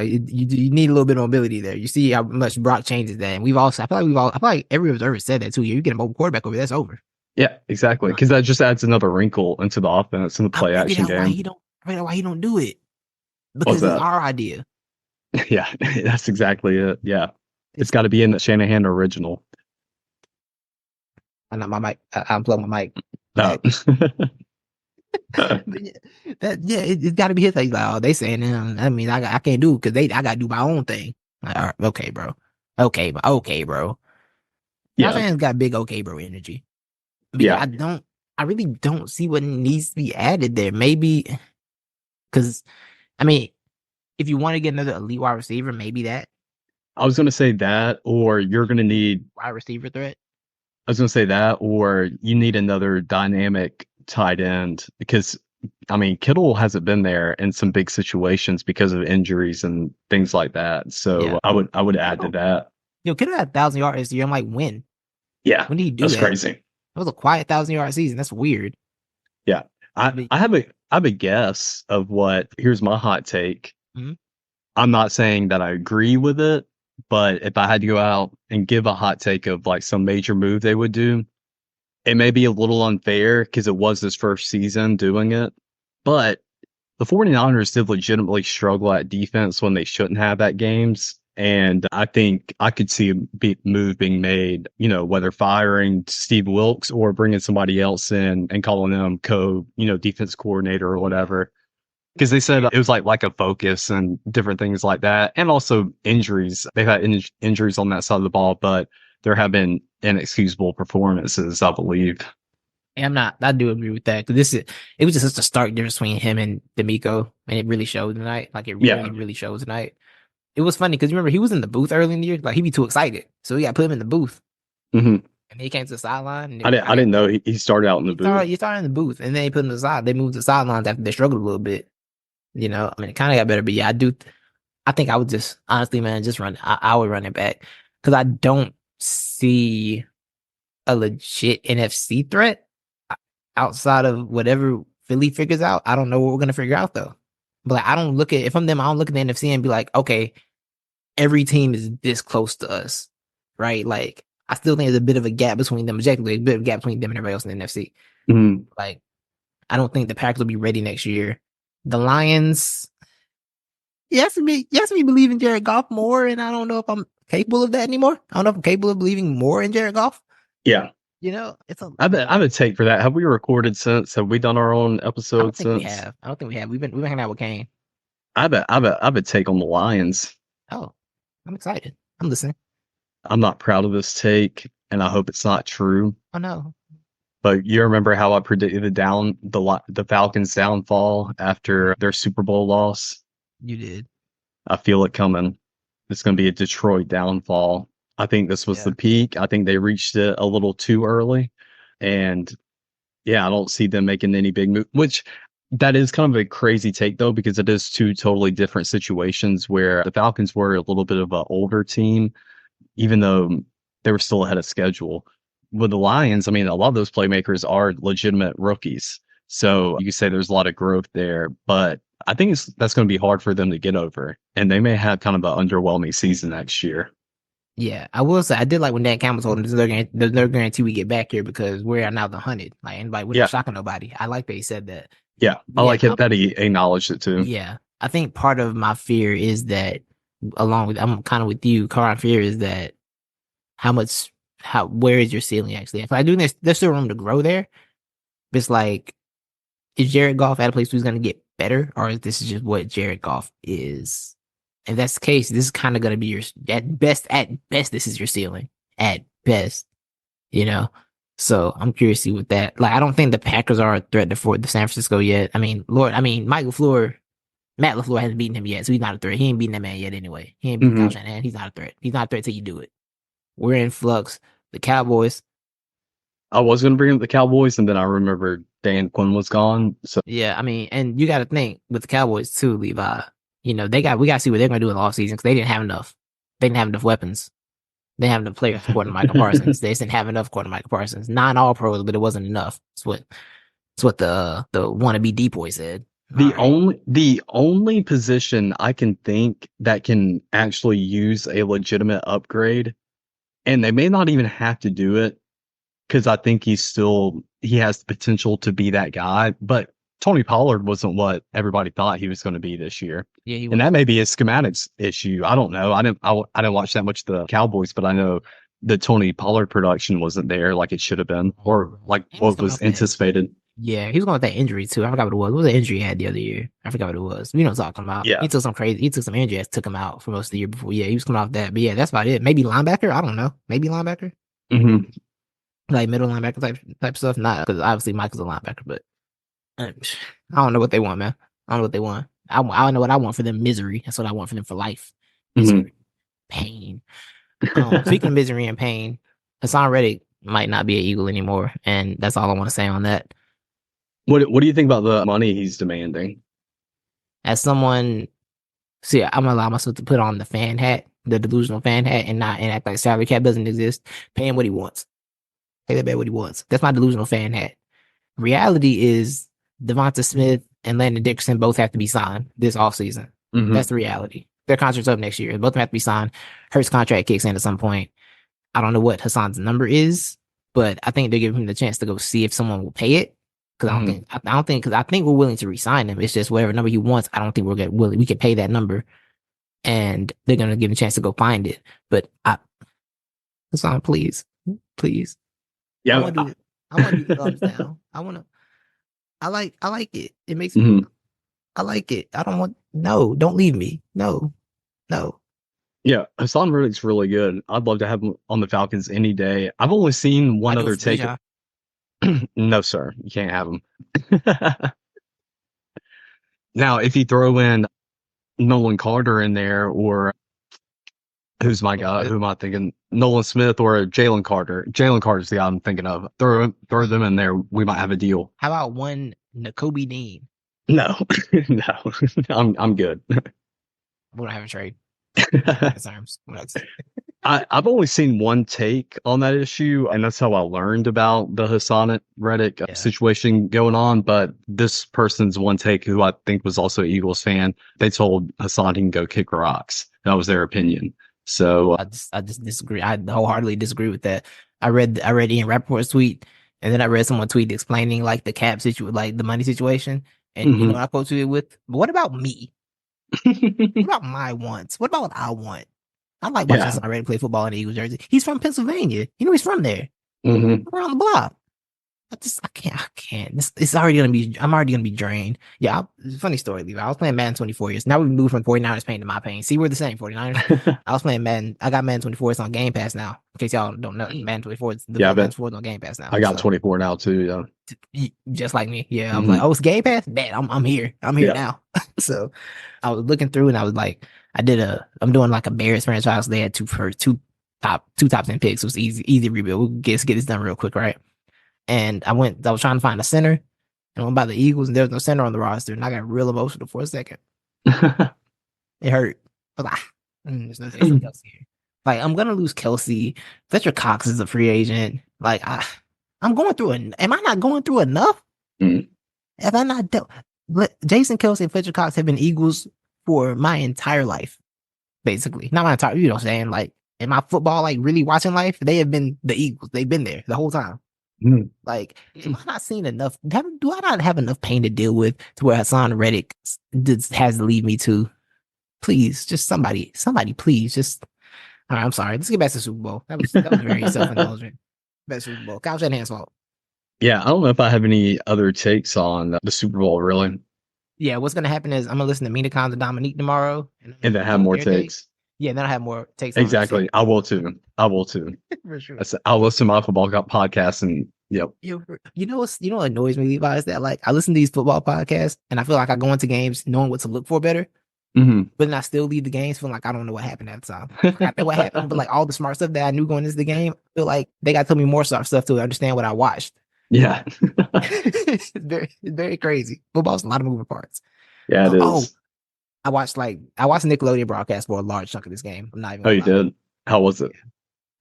Speaker 3: need a little bit of mobility there. You see how much Brock changes that, and I feel like every observer said that too. You get a mobile quarterback over, that's over.
Speaker 2: yeah, exactly. Because that just adds another wrinkle into the offense and the
Speaker 3: I
Speaker 2: play
Speaker 3: figured
Speaker 2: action
Speaker 3: out why
Speaker 2: game.
Speaker 3: he don't. I figured out why he don't do it
Speaker 2: What's
Speaker 3: because it's
Speaker 2: that?
Speaker 3: our idea.
Speaker 2: Yeah, that's exactly it. Yeah, it's
Speaker 3: It's
Speaker 2: got to be in the Shanahan original.
Speaker 3: I know my mic. I unplugged my mic
Speaker 2: No.
Speaker 3: back. But it's got to be his. Like, oh, they saying, I mean, I can't do it because I got to do my own thing. Like, all right, okay, bro. Okay, bro. Josh
Speaker 2: Yeah,
Speaker 3: Allen's got big okay, bro energy. But yeah,
Speaker 2: yeah.
Speaker 3: I really don't see what needs to be added there. Maybe because I mean, if you want to get another elite wide receiver, maybe that
Speaker 2: I was gonna say that, or you're gonna need.
Speaker 3: wide receiver threat.
Speaker 2: I was gonna say that, or you need another dynamic tight end because, I mean, Kittle hasn't been there in some big situations because of injuries and things like that.
Speaker 3: Yeah,
Speaker 2: So I would add to
Speaker 3: Kittle,
Speaker 2: that.
Speaker 3: Kittle had 1,000 yards this year. I'm like, when?
Speaker 2: Yeah,
Speaker 3: When did he do
Speaker 2: that's
Speaker 3: that?
Speaker 2: crazy.
Speaker 3: It was a quiet 1,000 yard season. That's weird.
Speaker 2: Yeah, I
Speaker 3: But
Speaker 2: I have a I have a guess of what. Here's my hot take.
Speaker 3: mhm.
Speaker 2: I'm not saying that I agree with it, but if I had to go out and give a hot take of like some major move they would do, it may be a little unfair because it was his first season doing it. But the 49ers did legitimately struggle at defense when they shouldn't have at games. And I think I could see a move being made, whether firing Steve Wilkes or bringing somebody else in and calling them defense coordinator or whatever. Because they said it was like a focus and different things like that. And also injuries. They've had injuries on that side of the ball, but there have been inexcusable performances, I believe.
Speaker 3: And I do agree with that because it was just such a stark difference between him and D'Amico, and it really showed tonight. Like it really,
Speaker 2: Yeah.
Speaker 3: really shows tonight. It was funny because you remember he was in the booth early in the year, like he'd be too excited, so we got to put him in the booth,
Speaker 2: Hmm.
Speaker 3: and he came to the sideline. And
Speaker 2: I didn't know he started out in the booth.
Speaker 3: he started in the booth, and then they put him to the side. They moved to the sidelines after they struggled a little bit. I mean, it kind of got better, but yeah, I do. I think I would just honestly, man, just run. I would run it back because I don't see a legit NFC threat outside of whatever Philly figures out. I don't know what we're gonna figure out though. But like, I don't look at if I'm them, I don't look at the NFC and be like, okay, every team is this close to us, right? Like, I still think there's a bit of a gap between them, objectively, a bit of a gap between them and everybody else in the NFC.
Speaker 2: Mhm.
Speaker 3: Like, I don't think the Packers will be ready next year. The Lions, you have to be believing Jared Goff more, and I don't know if I'm capable of that anymore. I don't know if I'm capable of believing more in Jared Goff.
Speaker 2: Yeah.
Speaker 3: It's a.
Speaker 2: I have a take for that. Have we recorded since? Have we done our own
Speaker 3: I don't
Speaker 2: episode
Speaker 3: think we
Speaker 2: since?
Speaker 3: have. I don't think we have. We've been hanging out with Kane.
Speaker 2: I have a take on the Lions.
Speaker 3: Oh, I'm excited. I'm listening.
Speaker 2: I'm not proud of this take, and I hope it's not true.
Speaker 3: Oh no,
Speaker 2: But you remember how I predicted the Falcons' downfall after their Super Bowl loss?
Speaker 3: you did.
Speaker 2: I feel it coming. It's going to be a Detroit downfall. I think this was
Speaker 3: Yeah.
Speaker 2: the peak. I think they reached it a little too early, and yeah, I don't see them making any big move. Which That is kind of a crazy take though, because it is two totally different situations where the Falcons were a little bit of an older team, even though they were still ahead of schedule. With the Lions, I mean, a lot of those playmakers are legitimate rookies. So you could say there's a lot of growth there, but I think that's going to be hard for them to get over. And they may have kind of an underwhelming season next year.
Speaker 3: Yeah, I will say I did like when Dan Campbell told him there's no guarantee we get back here because we're now the hunted. Like anybody, we're not
Speaker 2: Yeah.
Speaker 3: shocking nobody. I like that he said that.
Speaker 2: Yeah. I
Speaker 3: Yeah,
Speaker 2: like it that he acknowledged it too.
Speaker 3: yeah. I think part of my fear is that, along with I'm kind of with you, Karan. Fear is that where is your ceiling actually? If I do this, there's still room to grow there. But it's like, is Jared Goff at a place who's going to get better, or is this just what Jared Goff is? If that's the case, this is kind of going to be your at best. At best, this is your ceiling. At best, you know. So I'm curious to see what that. Like, I don't think the Packers are a threat to the San Francisco yet. I mean, Mike LaFleur, Matt LaFleur hasn't beaten him yet, so he's not a threat. He ain't beaten that man yet anyway. He ain't beaten Kyle Shanahan. He's not a threat. He's not a threat till you do it. We're in flux. The Cowboys.
Speaker 2: I was going to bring up the Cowboys, and then I remember Dan Quinn was gone. So
Speaker 3: Yeah, I mean, and you got to think with the Cowboys too, Levi. We got to see what they're going to do in the offseason because they didn't have enough. They didn't have enough weapons. They didn't have enough players according to Michael Parsons. They just didn't have enough according to Michael Parsons. 9 all pros, but it wasn't enough. It's what the wannabe D boy said.
Speaker 2: The only position I can think that can actually use a legitimate upgrade, and they may not even have to do it because I think he has the potential to be that guy, but Tony Pollard wasn't what everybody thought he was going to be this year.
Speaker 3: Yeah,
Speaker 2: and that may be a schematics issue. I don't know. I didn't watch that much of the Cowboys, but I know the Tony Pollard production wasn't there like it should have been, or like what was anticipated.
Speaker 3: Yeah, he was going with that injury too. I forgot what it was. What was the injury he had the other year? I forgot what it was. We know what I'm talking about.
Speaker 2: Yeah.
Speaker 3: He took some injury that took him out for most of the year before. Yeah, he was coming off that. But yeah, that's about it. Maybe linebacker. I don't know. Maybe linebacker.
Speaker 2: Mm-hmm.
Speaker 3: Like middle linebacker type stuff. Not because obviously Michael's a linebacker, but I don't know what they want, man. I don't know what they want. I know what I want for them. Misery. That's what I want for them for life. Misery, pain. Speaking of misery and pain, Hassan Reddick might not be an Eagle anymore, and that's all I want to say on that.
Speaker 2: What do you think about the money he's demanding?
Speaker 3: As someone, see, I'm gonna allow myself to put on the fan hat, the delusional fan hat, and act like salary cap doesn't exist. Pay him what he wants. Pay that man what he wants. That's my delusional fan hat. Reality is Devonta Smith and Landon Dickerson both have to be signed this offseason. That's the reality. Their contract's up next year. Both of them have to be signed. Hurts' contract kicks in at some point. I don't know what Hassan's number is, but I think they're giving him the chance to go see if someone will pay it. Because I think we're willing to re-sign him. It's just whatever number he wants. I don't think we can pay that number, and they're gonna give him a chance to go find it. But Hassan, please.
Speaker 2: Yeah,
Speaker 3: I want to do the thumbs down. I like it. It makes me. I like it. I don't want. No, don't leave me. No.
Speaker 2: Yeah, Hassan Reddick's really good. I'd love to have him on the Falcons any day. I've only seen one other take. No, sir, you can't have him. Now, if you throw in Nolan Carter in there, or who's my guy? Who am I thinking? Nolan Smith or Jalen Carter? Jalen Carter's the guy I'm thinking of. Throw them in there. We might have a deal.
Speaker 3: How about one Nakobe Dean?
Speaker 2: No, no, I'm good.
Speaker 3: We don't have a trade.
Speaker 2: I've only seen one take on that issue, and that's how I learned about the Hassan Reddick situation going on. But this person's one take, who I think was also an Eagles fan, they told Hassan he can go kick rocks. That was their opinion. So
Speaker 3: I just disagree. I wholeheartedly disagree with that. I read Ian Rappaport's tweet, and then I read someone tweet explaining like the cap situation, like the money situation, and you know what I quoted it with. But what about me? What about my wants? What about what I want? I like watching Hassan Reddick play football in the Eagles jersey. He's from Pennsylvania. You know he's from there. Around the block. I can't. It's already gonna be. I'm already gonna be drained. Yeah, funny story, Levi. I was playing Madden 24 years. Now we moved from 49ers pain to my pain. See, we're the same 49ers. I was playing Madden. I got Madden 24. It's on Game Pass now. In case y'all don't know, Madden 24. Madden 24 is on Game Pass now.
Speaker 2: I got 24 now too.
Speaker 3: Yeah, just like me. Yeah, I was like, oh, it's Game Pass. Man, I'm here. I'm here now. So I was looking through, and I was like, I'm doing like a Bears franchise. They had two top 10 picks. It was easy rebuild. We'll get this done real quick, right? And I was trying to find a center, and went by the Eagles, and there was no center on the roster, and I got real emotional for a second. It hurt. I was like, there's no Jason Kelce here. Like, I'm gonna lose Kelce. Fletcher Cox is a free agent. Like, I'm going through am I not going through enough?
Speaker 2: Mm.
Speaker 3: Have I not dealt? Jason Kelce and Fletcher Cox have been Eagles for my entire life, basically. Not my entire, you know what I'm saying? Like, in my football, like, really watching life, they have been the Eagles. They've been there the whole time.
Speaker 2: Mm.
Speaker 3: Like, am I not seeing enough? Do I not have enough pain to deal with to where Hassan Reddick has to leave me to? Please, just somebody, please, just. All right, I'm sorry. Let's get back to the Super Bowl. That was very self-indulgent. Best Super Bowl. Kyle Shanahan's fault.
Speaker 2: Yeah, I don't know if I have any other takes on the Super Bowl, really.
Speaker 3: Yeah, what's gonna happen is I'm gonna listen to Mina Khans and Dominique tomorrow,
Speaker 2: And then have more takes.
Speaker 3: Yeah, then I have more takes.
Speaker 2: Exactly. I will too.
Speaker 3: For sure.
Speaker 2: I'll listen to my football podcast and yep.
Speaker 3: You know what annoys me, Levi, is that like I listen to these football podcasts and I feel like I go into games knowing what to look for better.
Speaker 2: Mm-hmm.
Speaker 3: But then I still leave the games feeling like I don't know what happened at the time. I know what happened, but like all the smart stuff that I knew going into the game, I feel like they got to tell me more stuff to understand what I watched.
Speaker 2: Yeah.
Speaker 3: It's very crazy. Football's a lot of moving parts.
Speaker 2: Yeah, it is.
Speaker 3: I watched Nickelodeon broadcast for a large chunk of this game. I'm not even.
Speaker 2: Oh, you did? How was it?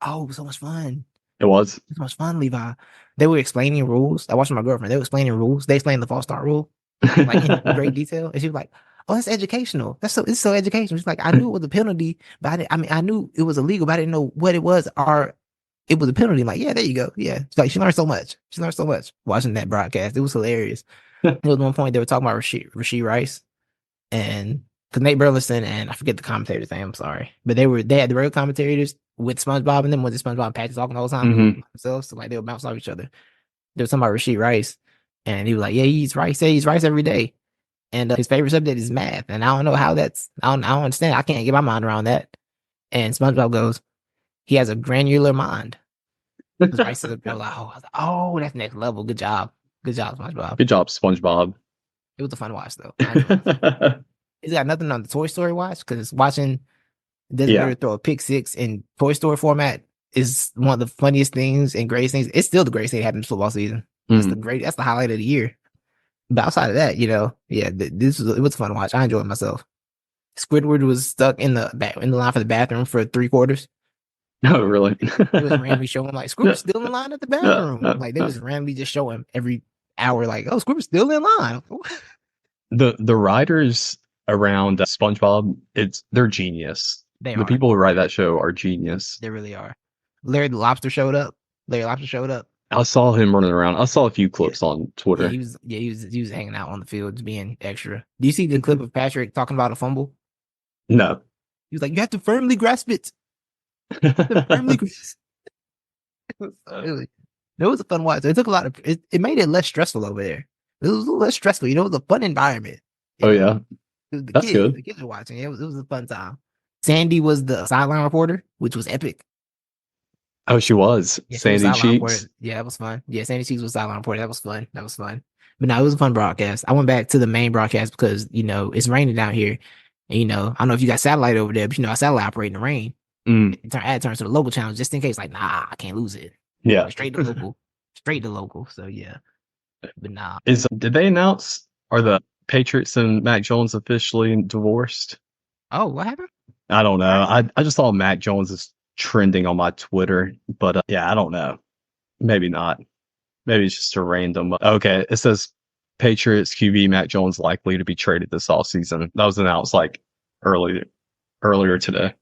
Speaker 3: Oh, it was so much fun.
Speaker 2: It was?
Speaker 3: It was so much fun, Levi. They were explaining rules. I watched with my girlfriend. They were explaining rules. They explained the false start rule, like in great detail. And she was like, "Oh, that's educational. It's so educational." She's like, "I knew it was a penalty, but I knew it was illegal, but I didn't know what it was or it was a penalty." I'm like, yeah, there you go. Yeah. It's like she learned so much. Watching that broadcast. It was hilarious. There was one point they were talking about Rashid Rice and because Nate Burleson and I forget the commentator's name, I'm sorry. But they had the regular commentators with SpongeBob and them with the SpongeBob and Patrick talking the whole time themselves. So like they would bounce off each other. They were talking about Rashid Rice. And he was like, yeah, he eats rice every day. And his favorite subject is math. And I don't know how I don't understand. I can't get my mind around that. And SpongeBob goes, he has a granular mind. Because Rice is oh, that's next level. Good job, SpongeBob.
Speaker 2: Good job, SpongeBob.
Speaker 3: It was a fun watch though. It's got nothing on the Toy Story watch because watching Desmond throw a pick six in Toy Story format is one of the funniest things and greatest things. It's still the greatest thing that happened this football season. That's the highlight of the year. But outside of that, it was fun to watch. I enjoyed myself. Squidward was stuck in the line for the bathroom for 3 quarters.
Speaker 2: Oh, really?
Speaker 3: It was randomly showing like Squidward's still in line at the bathroom. Like they was randomly just show him every hour, like, oh, Squidward's still in line.
Speaker 2: The writers around SpongeBob, they're genius. The people who write that show are genius.
Speaker 3: They really are. Larry the Lobster showed up.
Speaker 2: I saw him running around. I saw a few clips on Twitter.
Speaker 3: Yeah, he was hanging out on the field, just being extra. Do you see the clip of Patrick talking about a fumble?
Speaker 2: No.
Speaker 3: He was like, you have to firmly grasp it. It was a fun watch. It took a lot of it made it less stressful over there. It was a little less stressful. It was a fun environment.
Speaker 2: Oh yeah. That's good.
Speaker 3: The kids were watching. It was a fun time. Sandy was the sideline reporter, which was epic.
Speaker 2: Oh, she was.
Speaker 3: Yeah,
Speaker 2: Sandy Cheeks.
Speaker 3: Reporter. Yeah, that was fun. Yeah, Sandy Cheeks was sideline reporter. That was fun. But no, it was a fun broadcast. I went back to the main broadcast because, it's raining down here. And, I don't know if you got satellite over there, but our satellite operate in the rain. I had to turn to the local channel just in case, like, nah, I can't lose it.
Speaker 2: Yeah.
Speaker 3: Straight to local. So yeah. But nah.
Speaker 2: Did they announce, are the Patriots and Mac Jones officially divorced?
Speaker 3: Oh, what happened?
Speaker 2: I don't know. I just saw Mac Jones is trending on my Twitter, but yeah, I don't know. Maybe not. Maybe it's just a random. Okay, it says Patriots QB Mac Jones likely to be traded this offseason. That was announced like earlier today.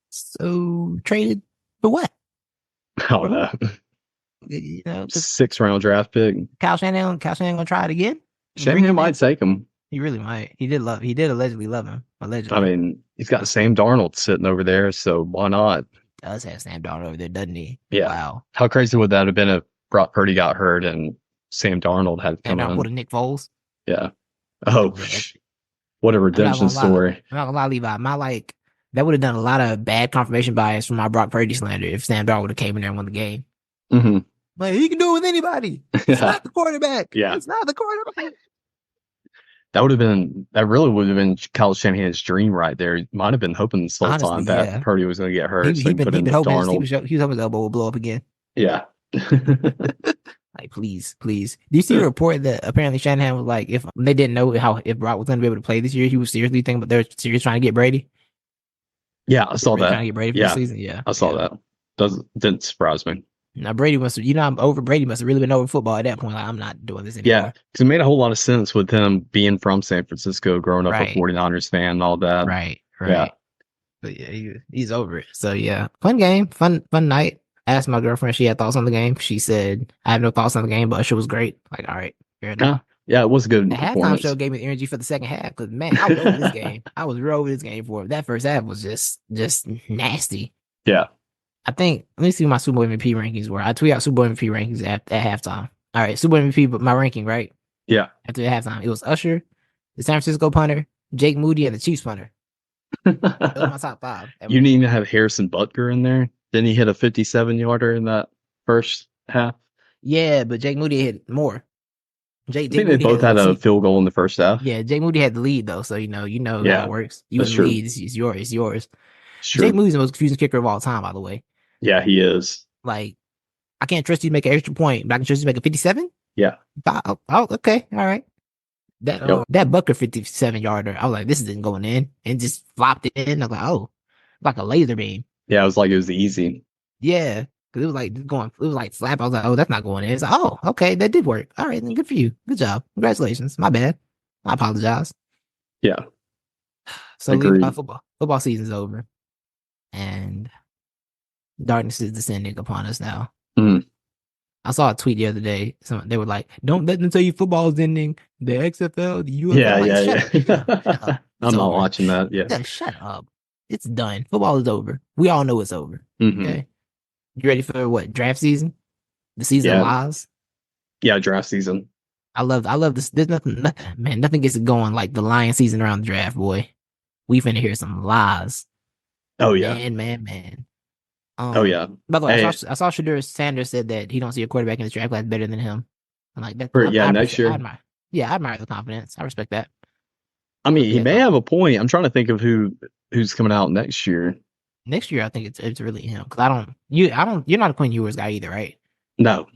Speaker 3: So traded for what?
Speaker 2: I don't know. 6th round draft pick.
Speaker 3: Kyle Shanahan gonna try it again?
Speaker 2: Shanahan might take him.
Speaker 3: He really might. He did allegedly love him. Allegedly.
Speaker 2: I mean, he's got Sam Darnold sitting over there, so why not?
Speaker 3: He does have Sam Darnold over there, doesn't he?
Speaker 2: Yeah.
Speaker 3: Wow.
Speaker 2: How crazy would that have been if Brock Purdy got hurt and Sam Darnold had come in?
Speaker 3: Put a Nick Foles.
Speaker 2: Yeah. Oh, what a redemption story.
Speaker 3: I'm not gonna lie, Levi. That would have done a lot of bad confirmation bias from my Brock Purdy slander if Sam Darnold would have came in there and won the game.
Speaker 2: Mm-hmm.
Speaker 3: Like, he can do it with anybody. It's not the quarterback.
Speaker 2: Yeah.
Speaker 3: It's not the quarterback.
Speaker 2: That really would have been Kyle Shanahan's dream right there. He might have been hoping this whole time that Purdy was going to get hurt.
Speaker 3: He was hoping his elbow would blow up again.
Speaker 2: Yeah.
Speaker 3: Like, please. Do you see a report that apparently Shanahan was like, if they didn't know if Brock was going to be able to play this year, he was seriously thinking, but they're seriously trying to get Brady.
Speaker 2: Yeah, I saw
Speaker 3: Really
Speaker 2: that.
Speaker 3: trying to get Brady for the
Speaker 2: Yeah,
Speaker 3: season. Yeah,
Speaker 2: I saw that. Didn't surprise me.
Speaker 3: Now Brady must, I'm over. Brady must have really been over football at that point. Like, I'm not doing this
Speaker 2: Yeah,
Speaker 3: anymore.
Speaker 2: because it made a whole lot of sense with him being from San Francisco, growing up a
Speaker 3: Right,
Speaker 2: 49ers fan and all that.
Speaker 3: right.
Speaker 2: Yeah.
Speaker 3: But yeah, he's over it. So yeah, fun game, fun night. I asked my girlfriend if she had thoughts on the game. She said, I have no thoughts on the game, but Usher was great. Like, all right, fair enough.
Speaker 2: Yeah, it was a good
Speaker 3: The halftime show
Speaker 2: performance.
Speaker 3: gave me the energy for the second half because man, I was over this game. I was real over this game for it. That first half was just nasty.
Speaker 2: Yeah.
Speaker 3: I think let me see what my Super Bowl MVP rankings were. I tweet out Super Bowl MVP rankings at halftime. All right, Super Bowl MVP, but my ranking, right?
Speaker 2: Yeah.
Speaker 3: After the halftime, it was Usher, the San Francisco punter, Jake Moody, and the Chiefs punter. Those are my top 5.
Speaker 2: You didn't even have Harrison Butker in there. Didn't he hit a 57-yarder in that first half?
Speaker 3: Yeah, but Jake Moody hit more.
Speaker 2: I think they both had a field goal in the first half.
Speaker 3: Yeah, Jake Moody had the lead though, so you know how it works. You in the lead, it's yours. Jake Moody's the most confusing kicker of all time, by the way.
Speaker 2: Yeah, he is.
Speaker 3: Like, I can't trust you to make an extra point, but I can trust you to make a 57.
Speaker 2: Yeah.
Speaker 3: Oh, okay, all right. That Butker 57-yarder, I was like, this isn't going in, and just flopped it in. I was like, oh, like a laser beam.
Speaker 2: Yeah, it was easy.
Speaker 3: Yeah, because it was like slap. I was like, oh, that's not going in. It's like, oh, okay, that did work. All right, then good for you. Good job. Congratulations. My bad. I apologize.
Speaker 2: Yeah.
Speaker 3: So football season's over, and darkness is descending upon us now. I saw a tweet the other day. They were like, "Don't let them tell you football is ending. The XFL, the UFL." Shut up.
Speaker 2: I'm not watching that. Yeah.
Speaker 3: Shut up. It's done. Football is over. We all know it's over. Okay. You ready for what? Draft season? The season of lies?
Speaker 2: Yeah, draft season.
Speaker 3: I love this. There's nothing, man. Nothing gets it going like the lion season around the draft, boy. We finna hear some lies.
Speaker 2: Oh yeah,
Speaker 3: man.
Speaker 2: Oh yeah.
Speaker 3: By the way, I saw Shedeur Sanders said that he don't see a quarterback in this draft class better than him. I'm like that.
Speaker 2: Next year.
Speaker 3: I admire the confidence. I respect that.
Speaker 2: I mean, he may have a point. I'm trying to think of who's coming out next year.
Speaker 3: Next year, I think it's really him because you're not a Quinn Ewers guy either, right?
Speaker 2: No.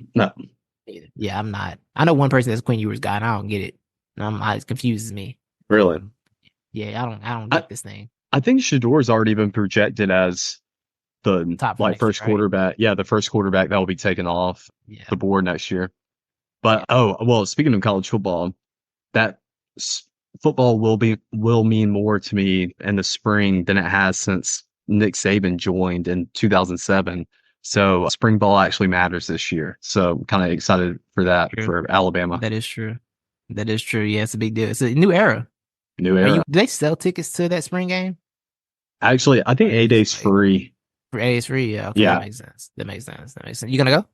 Speaker 3: Yeah, I'm not. I know one person that's a Quinn Ewers guy, and I don't get it. It confuses me.
Speaker 2: Really?
Speaker 3: Yeah, I don't get this thing.
Speaker 2: I think Shedeur's already been projected as the
Speaker 3: top
Speaker 2: first quarterback. Yeah, the first quarterback that will be taken off the board next year. But speaking of college football, that football will mean more to me in the spring than it has since Nick Saban joined in 2007. So spring ball actually matters this year. So I'm kind of excited for that for Alabama.
Speaker 3: That is true. Yeah, it's a big deal. It's a new era. Do they sell tickets to that spring game?
Speaker 2: Actually, I think A-Day's free.
Speaker 3: A-Day's free, yeah. Okay, That makes sense. You gonna go?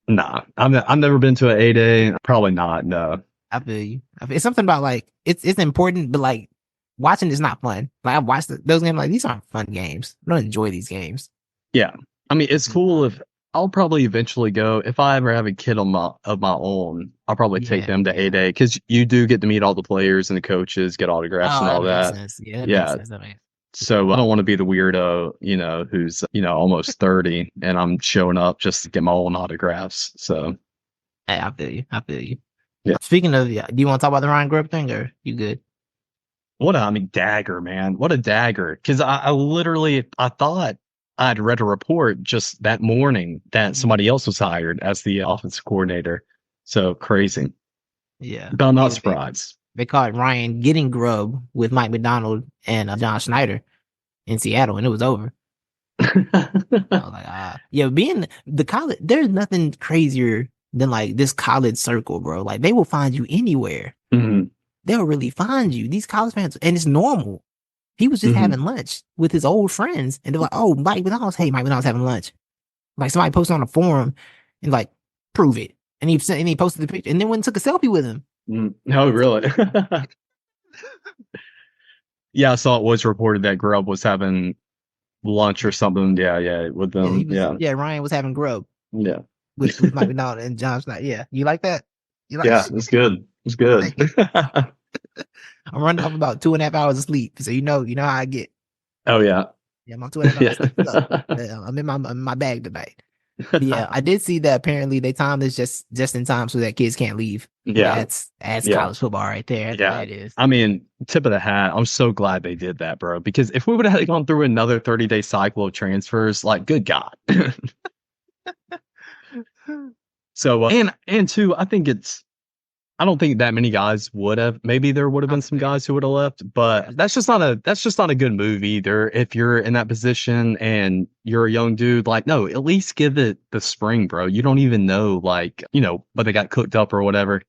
Speaker 2: Nah, I've never been to an A-Day. Probably not. No.
Speaker 3: I feel you. It's something about like it's important, but like watching is not fun. Like I've watched those games. Like these aren't fun games. I don't enjoy these games.
Speaker 2: Yeah, I mean it's cool if I'll probably eventually go if I ever have a kid of my own. I'll probably take them to A-Day because you do get to meet all the players and the coaches, get autographs and all that.
Speaker 3: Makes sense.
Speaker 2: So I don't want to be the weirdo, who's almost 30 and I'm showing up just to get my own autographs. So
Speaker 3: hey, I feel you.
Speaker 2: Yeah.
Speaker 3: Speaking of, do you want to talk about the Ryan Grubb thing, or you good?
Speaker 2: Dagger, man! What a dagger! Because I thought I'd read a report just that morning that somebody else was hired as the offensive coordinator. So crazy.
Speaker 3: Yeah,
Speaker 2: but I'm not surprised.
Speaker 3: They caught Ryan getting Grubb with Mike McDonald and John Schneider in Seattle, and it was over. I was like, being the college, there's nothing crazier than like this college circle, bro. Like they will find you anywhere. They'll really find you. These college fans, and it's normal. He was just having lunch with his old friends, and they're like, "Oh, Mike McDonald's having lunch." Like somebody posted on a forum and like, prove it. And he posted the picture, and then went and took a selfie with him.
Speaker 2: No, really? Yeah, I saw it was reported that Grubb was having lunch or something. Yeah, with them.
Speaker 3: Ryan was having Grubb.
Speaker 2: Yeah.
Speaker 3: With Mike McDonald and John Schneider. Yeah, you like that?
Speaker 2: It's good. It's good.
Speaker 3: I'm running off about 2.5 hours of sleep, so you know how I get.
Speaker 2: Oh yeah.
Speaker 3: Yeah, I'm on 2.5 hours. I'm in my bag tonight. Yeah, I did see that apparently they timed this just in time so that kids can't leave.
Speaker 2: Yeah.
Speaker 3: That's
Speaker 2: Yeah.
Speaker 3: college football right there.
Speaker 2: Yeah.
Speaker 3: That is.
Speaker 2: I mean, tip of the hat. I'm so glad they did that, bro. Because if we would have gone through another 30-day cycle of transfers, like, good God. So, and two, I don't think that many guys would have. Maybe there would have been some guys who would have left, but that's just not a good move either. If you're in that position and you're a young dude, like, no, at least give it the spring, bro. You don't even know, like, but they got cooked up or whatever.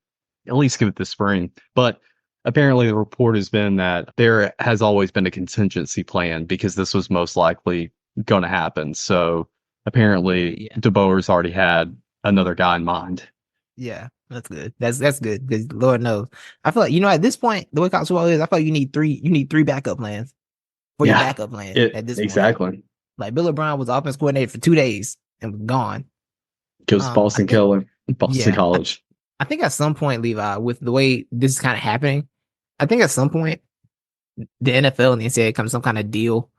Speaker 2: At least give it the spring. But apparently the report has been that there has always been a contingency plan because this was most likely going to happen. So apparently DeBoer's already had another guy in mind.
Speaker 3: Yeah, that's good. That's good because Lord knows. I feel like at this point, the way college football is, I feel like you need three backup plans for your backup plan at this point.
Speaker 2: Exactly.
Speaker 3: Like Bill O'Brien was offense coordinator for 2 days and was gone.
Speaker 2: Goes Boston College.
Speaker 3: I think at some point, Levi, with the way this is kind of happening, I think at some point the NFL and the NCAA come to some kind of deal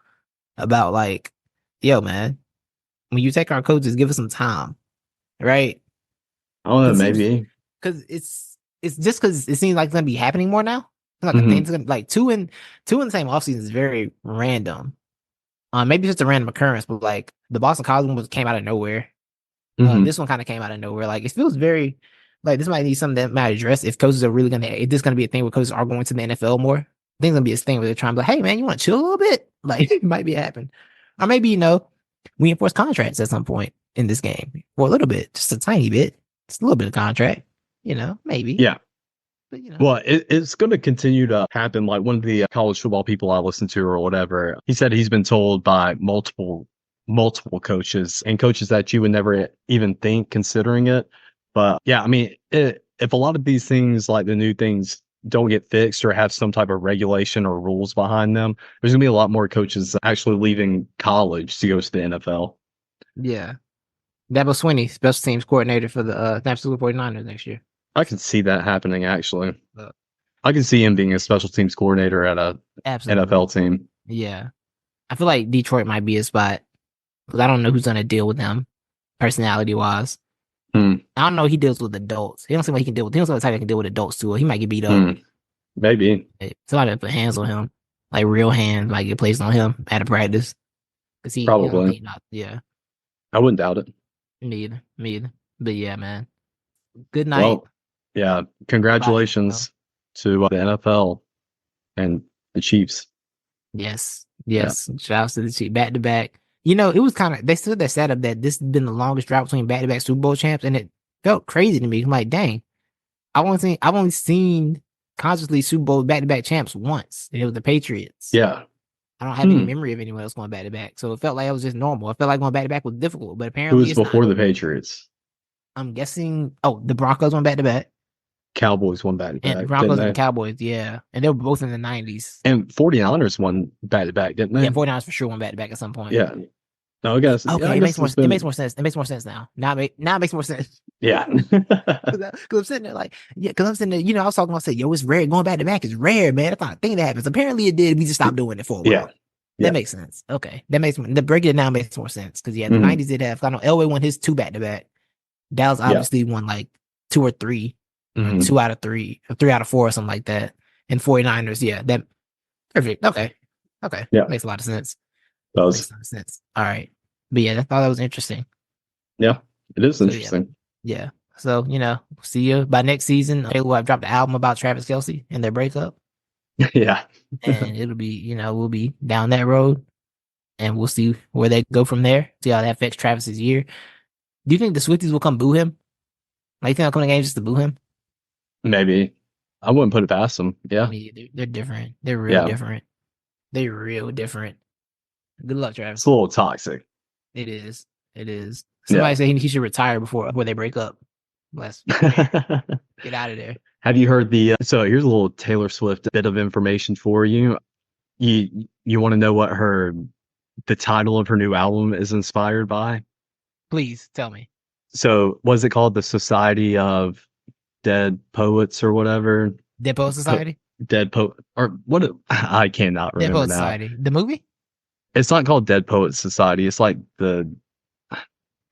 Speaker 3: about like, yo, man, when you take our coaches, give us some time, right?
Speaker 2: Oh, maybe
Speaker 3: because it's just because it seems like it's gonna be happening more now. Like a thing's gonna like two in the same offseason is very random. Maybe just a random occurrence, but like the Boston College one came out of nowhere. This one kind of came out of nowhere. Like it feels very like this might need something that might address if coaches are really if this gonna be a thing where coaches are going to the NFL more. I think it's gonna be a thing where they're trying to be like, hey man, you want to chill a little bit? Like it might be happening, or maybe we enforce contracts at some point in this game for a little bit, just a tiny bit. It's a little bit of contract, maybe.
Speaker 2: Yeah.
Speaker 3: But,
Speaker 2: well, it's going to continue to happen. Like one of the college football people I listen to or whatever, he said he's been told by multiple coaches and coaches that you would never even think considering it. But yeah, I mean, if a lot of these things, like the new things, don't get fixed or have some type of regulation or rules behind them, there's going to be a lot more coaches actually leaving college to go to the NFL.
Speaker 3: Yeah. Dabo Swinney, special teams coordinator for the San Francisco 49ers next year.
Speaker 2: I can see that happening, actually. I can see him being a special teams coordinator at a NFL team.
Speaker 3: Yeah. I feel like Detroit might be a spot because I don't know who's going to deal with them personality-wise. I don't know. He deals with adults. He don't seem like he don't seem like the type that can deal with adults too. He might get beat up.
Speaker 2: Maybe.
Speaker 3: Somebody put hands on him. Like real hands might get placed on him at a practice.
Speaker 2: Probably.
Speaker 3: Yeah.
Speaker 2: I wouldn't doubt it.
Speaker 3: Me either. But yeah, man. Good night.
Speaker 2: Well, yeah. Congratulations to the NFL and the Chiefs.
Speaker 3: Yes. Shout out to the Chiefs. Back to back. It was kind of, they stood their setup that this has been the longest drought between back to back Super Bowl champs, and it felt crazy to me. I'm like, dang, I've only seen consciously Super Bowl back to back champs once, and it was the Patriots.
Speaker 2: Yeah.
Speaker 3: I don't have any memory of anyone else going back to back, so it felt like it was just normal. I felt like going back to back was difficult, but apparently
Speaker 2: who was before the Patriots?
Speaker 3: I'm guessing. Oh, the Broncos went back to back.
Speaker 2: Cowboys won back to back.
Speaker 3: Broncos and Cowboys, yeah, and they were both in the 90s.
Speaker 2: And 49ers won back to back, didn't they?
Speaker 3: Yeah, 49ers for sure won back to back at some point.
Speaker 2: Yeah. No, I guess.
Speaker 3: Okay,
Speaker 2: yeah,
Speaker 3: it makes more sense. It makes more sense now. Now it makes more sense.
Speaker 2: Yeah.
Speaker 3: Because I'm sitting there like, because I'm sitting there, I was talking about, I said, yo, it's rare. Going back to back is rare, man. That's not a thing that happens. Apparently it did. We just stopped doing it for a while.
Speaker 2: Yeah.
Speaker 3: That makes sense. Okay. The breaking it down makes more sense. Because, the 90s did have, I know Elway won his 2 back to back. Dallas obviously won like 2 or 3, 2 out of 3, or 3 out of 4 or something like that. And 49ers, that perfect. Okay.
Speaker 2: Yeah.
Speaker 3: Makes a lot of sense.
Speaker 2: Does.
Speaker 3: Makes a lot of sense. All right. But I thought that was interesting.
Speaker 2: Yeah, it is interesting.
Speaker 3: Yeah. So, see you by next season. We'll have dropped the album about Travis Kelce and their breakup.
Speaker 2: Yeah.
Speaker 3: And it'll be, we'll be down that road and we'll see where they go from there. See how that affects Travis's year. Do you think the Swifties will come boo him? Like, you think they'll come to games just to boo him?
Speaker 2: Maybe. I wouldn't put it past them. Yeah.
Speaker 3: I mean, they're different. They're real different. They're real different. Good luck, Travis.
Speaker 2: It's a little toxic.
Speaker 3: It is. Somebody said he should retire before they break up. Get out of there.
Speaker 2: Have you heard so here's a little Taylor Swift bit of information for you. You want to know what the title of her new album is inspired by?
Speaker 3: Please tell me.
Speaker 2: So was it called the Society of Dead Poets or whatever?
Speaker 3: Dead Poet Society?
Speaker 2: Dead Poet or what? I cannot remember
Speaker 3: Dead Poet
Speaker 2: now.
Speaker 3: Society. The movie?
Speaker 2: It's not called Dead Poet Society. It's like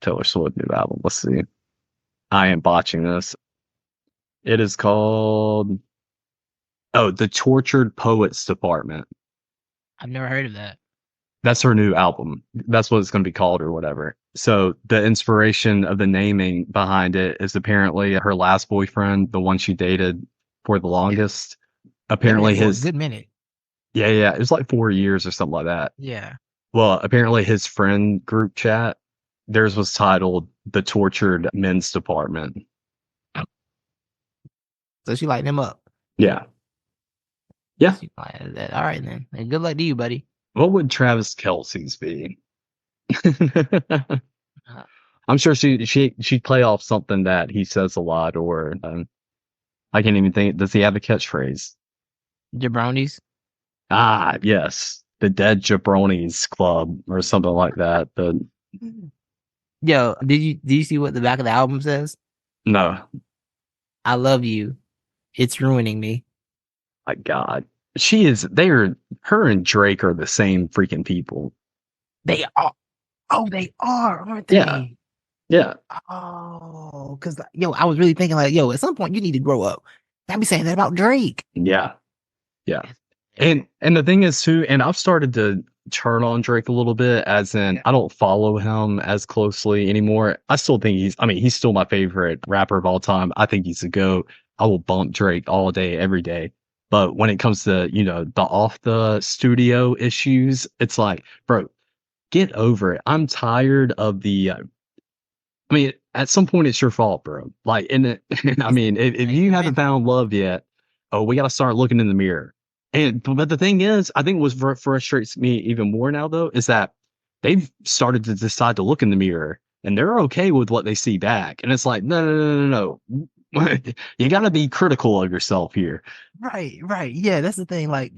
Speaker 2: Taylor Swift new album. Let's see. I am botching this. It is called The Tortured Poets Department.
Speaker 3: I've never heard of that.
Speaker 2: That's her new album. That's what it's going to be called or whatever. So the inspiration of the naming behind it is apparently her last boyfriend, the one she dated for the longest. Apparently
Speaker 3: For a
Speaker 2: his
Speaker 3: good minute.
Speaker 2: yeah, it was like 4 years or something like that.
Speaker 3: Yeah.
Speaker 2: Well, apparently his friend group chat, theirs was titled The Tortured Men's Department.
Speaker 3: So she lighting him up.
Speaker 2: Yeah. Yeah.
Speaker 3: All right then. And good luck to you, buddy.
Speaker 2: What would Travis Kelce's be? I'm sure she'd play off something that he says a lot, or I can't even think. Does he have a catchphrase?
Speaker 3: Jabronis.
Speaker 2: Ah, yes, the Dead Jabronis Club or something like that.
Speaker 3: Yo, did you see what the back of the album says?
Speaker 2: No,
Speaker 3: I love you. It's ruining me.
Speaker 2: my God, her and Drake are the same freaking people.
Speaker 3: They are. Oh, they are, aren't they?
Speaker 2: Yeah.
Speaker 3: Oh, because I was really thinking like, at some point you need to grow up. I'd be saying that about Drake.
Speaker 2: Yeah. And the thing is too, and I've started to turn on Drake a little bit, as in I don't follow him as closely anymore. I still think he's still my favorite rapper of all time. I think he's a GOAT. I will bump Drake all day, every day. But when it comes to, the off the studio issues, it's like, bro, get over it. I'm tired of the, at some point it's your fault, bro. Like, if you haven't found love yet, we got to start looking in the mirror. But the thing is, I think what frustrates me even more now, though, is that they've started to decide to look in the mirror and they're okay with what they see back. And it's like, no. You got to be critical of yourself here.
Speaker 3: Right. Yeah, that's the thing. Like,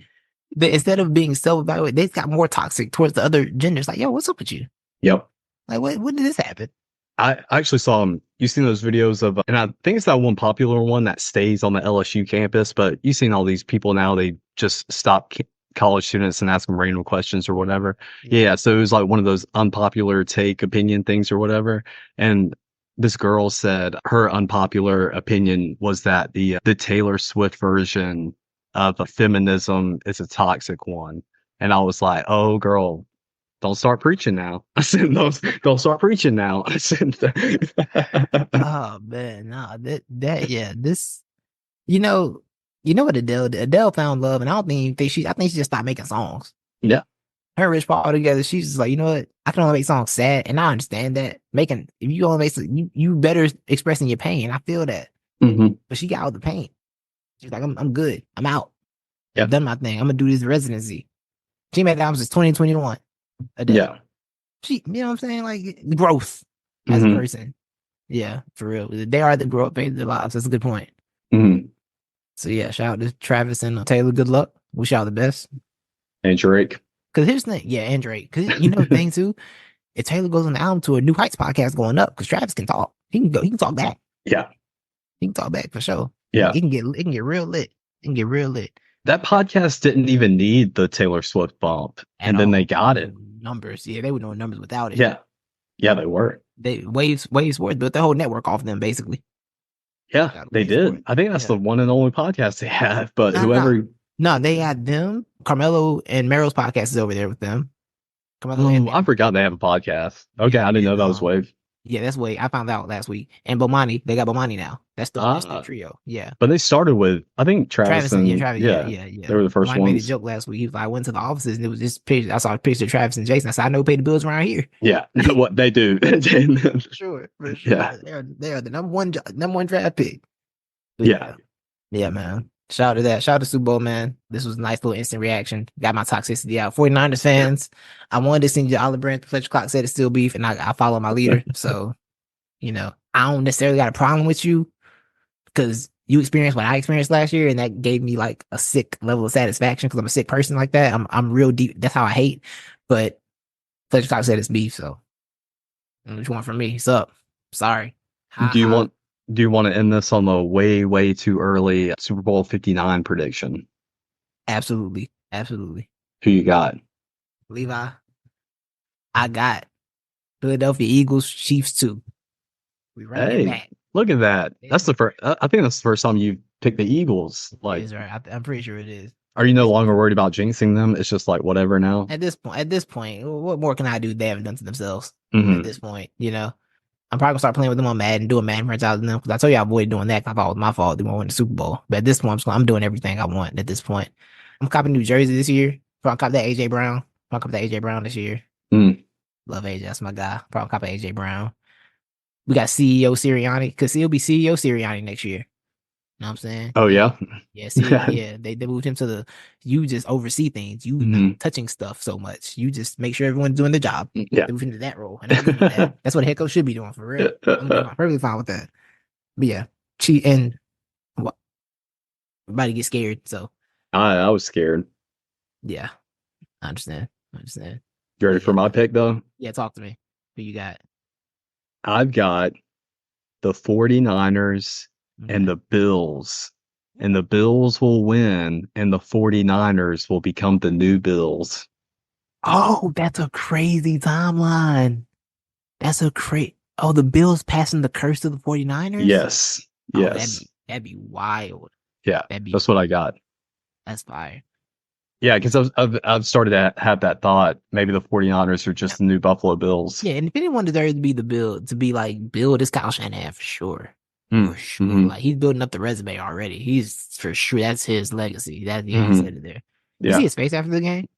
Speaker 3: instead of being self-evaluated, they've got more toxic towards the other genders. Like, yo, what's up with you?
Speaker 2: Yep.
Speaker 3: Like, when did this happen?
Speaker 2: I actually saw you've seen those videos of, and I think it's that one popular one that stays on the LSU campus, but you've seen all these people now, they just stop college students and ask them random questions or whatever. Yeah. So it was like one of those unpopular take opinion things or whatever. And this girl said her unpopular opinion was that the Taylor Swift version of feminism is a toxic one. And I was like, oh, girl, don't start preaching now. I said, don't start preaching now. I said,
Speaker 3: oh man, nah, this, what Adele found love, and I don't think I think she just stopped making songs.
Speaker 2: Yeah.
Speaker 3: Her and Rich Paul together, she's just like, you know what? I can only make songs sad, and I understand that. If you only make you better expressing your pain. I feel that.
Speaker 2: Mm-hmm.
Speaker 3: But she got all the pain. She's like, I'm good. I'm out.
Speaker 2: Yeah.
Speaker 3: I've done my thing. I'm gonna do this residency. She made albums since 2021. Adele.
Speaker 2: Yeah.
Speaker 3: She, you know what I'm saying? Like, growth as a person. Yeah, for real. They are the grow up phase of their lives. That's a good point.
Speaker 2: Mm-hmm.
Speaker 3: So yeah, shout out to Travis and Taylor. Good luck. Wish y'all the best.
Speaker 2: And Drake.
Speaker 3: Because here's the thing, and Drake. Because the thing too, if Taylor goes on the album to a New Heights podcast going up, because Travis can talk. He can talk back.
Speaker 2: Yeah.
Speaker 3: He can talk back for sure.
Speaker 2: Yeah.
Speaker 3: It can get real lit. It can get real lit.
Speaker 2: That podcast didn't even need the Taylor Swift bump. And then they got it.
Speaker 3: Numbers. Yeah, they were doing numbers without it.
Speaker 2: Yeah. Yeah, they were.
Speaker 3: Waves Sports built the whole network off them, basically.
Speaker 2: Yeah, they did. I think that's the one and only podcast they have. But
Speaker 3: No, they had them. Carmelo and Meryl's podcast is over there with them.
Speaker 2: I forgot they have a podcast. Okay, I didn't know that was Wave.
Speaker 3: Yeah, that's Wave. I found out last week. And Bomani, they got Bomani now. That's the trio. Yeah.
Speaker 2: But they started with, I think, Travis and
Speaker 3: Travis. Yeah.
Speaker 2: They were the first ones.
Speaker 3: I made a joke last week. He was like, I went to the offices and it was this picture. I saw a picture of Travis and Jason. I said, I know pay the bills around here.
Speaker 2: Yeah, what they do.
Speaker 3: For sure.
Speaker 2: Yeah.
Speaker 3: They are the number one draft pick.
Speaker 2: Yeah.
Speaker 3: Yeah, man. Shout out to that. Shout out to Super Bowl, man. This was a nice little instant reaction. Got my toxicity out. 49ers fans, I wanted to send you Olive Branch. Fletcher Clock said it's still beef, and I follow my leader. So, I don't necessarily got a problem with you because you experienced what I experienced last year, and that gave me like a sick level of satisfaction because I'm a sick person like that. I'm real deep. That's how I hate. But Fletcher Clock said it's beef. So, what you want from me? What's up? Sorry.
Speaker 2: Do you want to end this on the way, way too early Super Bowl 59 prediction?
Speaker 3: Absolutely.
Speaker 2: Who you got?
Speaker 3: Levi. I got Philadelphia Eagles, Chiefs 2. We running it
Speaker 2: Hey,
Speaker 3: back.
Speaker 2: look at that. That's the first. I think that's the first time you picked the Eagles.
Speaker 3: It
Speaker 2: Like,
Speaker 3: is right. I'm pretty sure it is.
Speaker 2: are you no longer worried about jinxing them? It's just like whatever now.
Speaker 3: At this point, what more can I do? They haven't done to themselves. At
Speaker 2: Hmm.
Speaker 3: this point, I'm probably gonna start playing with them on Madden, doing Madden friends out of them because I told you I avoided doing that. 'Cause I thought it was my fault. They won't win the Super Bowl. But at this point, I'm doing everything I want. At this point, I'm copping New Jersey this year. Probably cop that AJ Brown. Probably cop that AJ Brown this year.
Speaker 2: Mm.
Speaker 3: Love AJ. That's my guy. Probably cop AJ Brown. We got CEO Sirianni because he'll be CEO Sirianni next year. You know what I'm saying?
Speaker 2: Oh yeah.
Speaker 3: Yeah, see, yeah, they moved him to you just oversee things. You not
Speaker 2: Hmm.
Speaker 3: touching stuff so much. You just make sure everyone's doing their job.
Speaker 2: Yeah.
Speaker 3: They moved him to that role. And I agree with that. That's what a head coach should be doing for real. I'm perfectly fine with that. But yeah, and what everybody get scared. So
Speaker 2: I was scared.
Speaker 3: yeah, I understand.
Speaker 2: You ready
Speaker 3: But
Speaker 2: for
Speaker 3: yeah,
Speaker 2: my pick though?
Speaker 3: yeah, talk to me. Who you got?
Speaker 2: I've got the 49ers and
Speaker 3: Okay.
Speaker 2: the Bills. And the Bills will win, and the 49ers will become the new Bills.
Speaker 3: Oh, that's a crazy timeline. That's a crazy. Oh, the Bills passing the curse to the 49ers?
Speaker 2: Yes.
Speaker 3: Oh,
Speaker 2: Yes.
Speaker 3: that'd be wild.
Speaker 2: Yeah.
Speaker 3: That'd be
Speaker 2: That's what I got.
Speaker 3: That's fire.
Speaker 2: Yeah, because I've started to have that thought. Maybe the 49ers are just the new Buffalo Bills.
Speaker 3: Yeah, and if anyone deserves to be the build, to be like build, it's Kyle Shanahan for sure. For sure.
Speaker 2: Mm-hmm.
Speaker 3: Like he's building up the resume already. He's for sure that's his legacy. That he
Speaker 2: Mm-hmm.
Speaker 3: said it there. You see
Speaker 2: Yeah.
Speaker 3: his face after the game?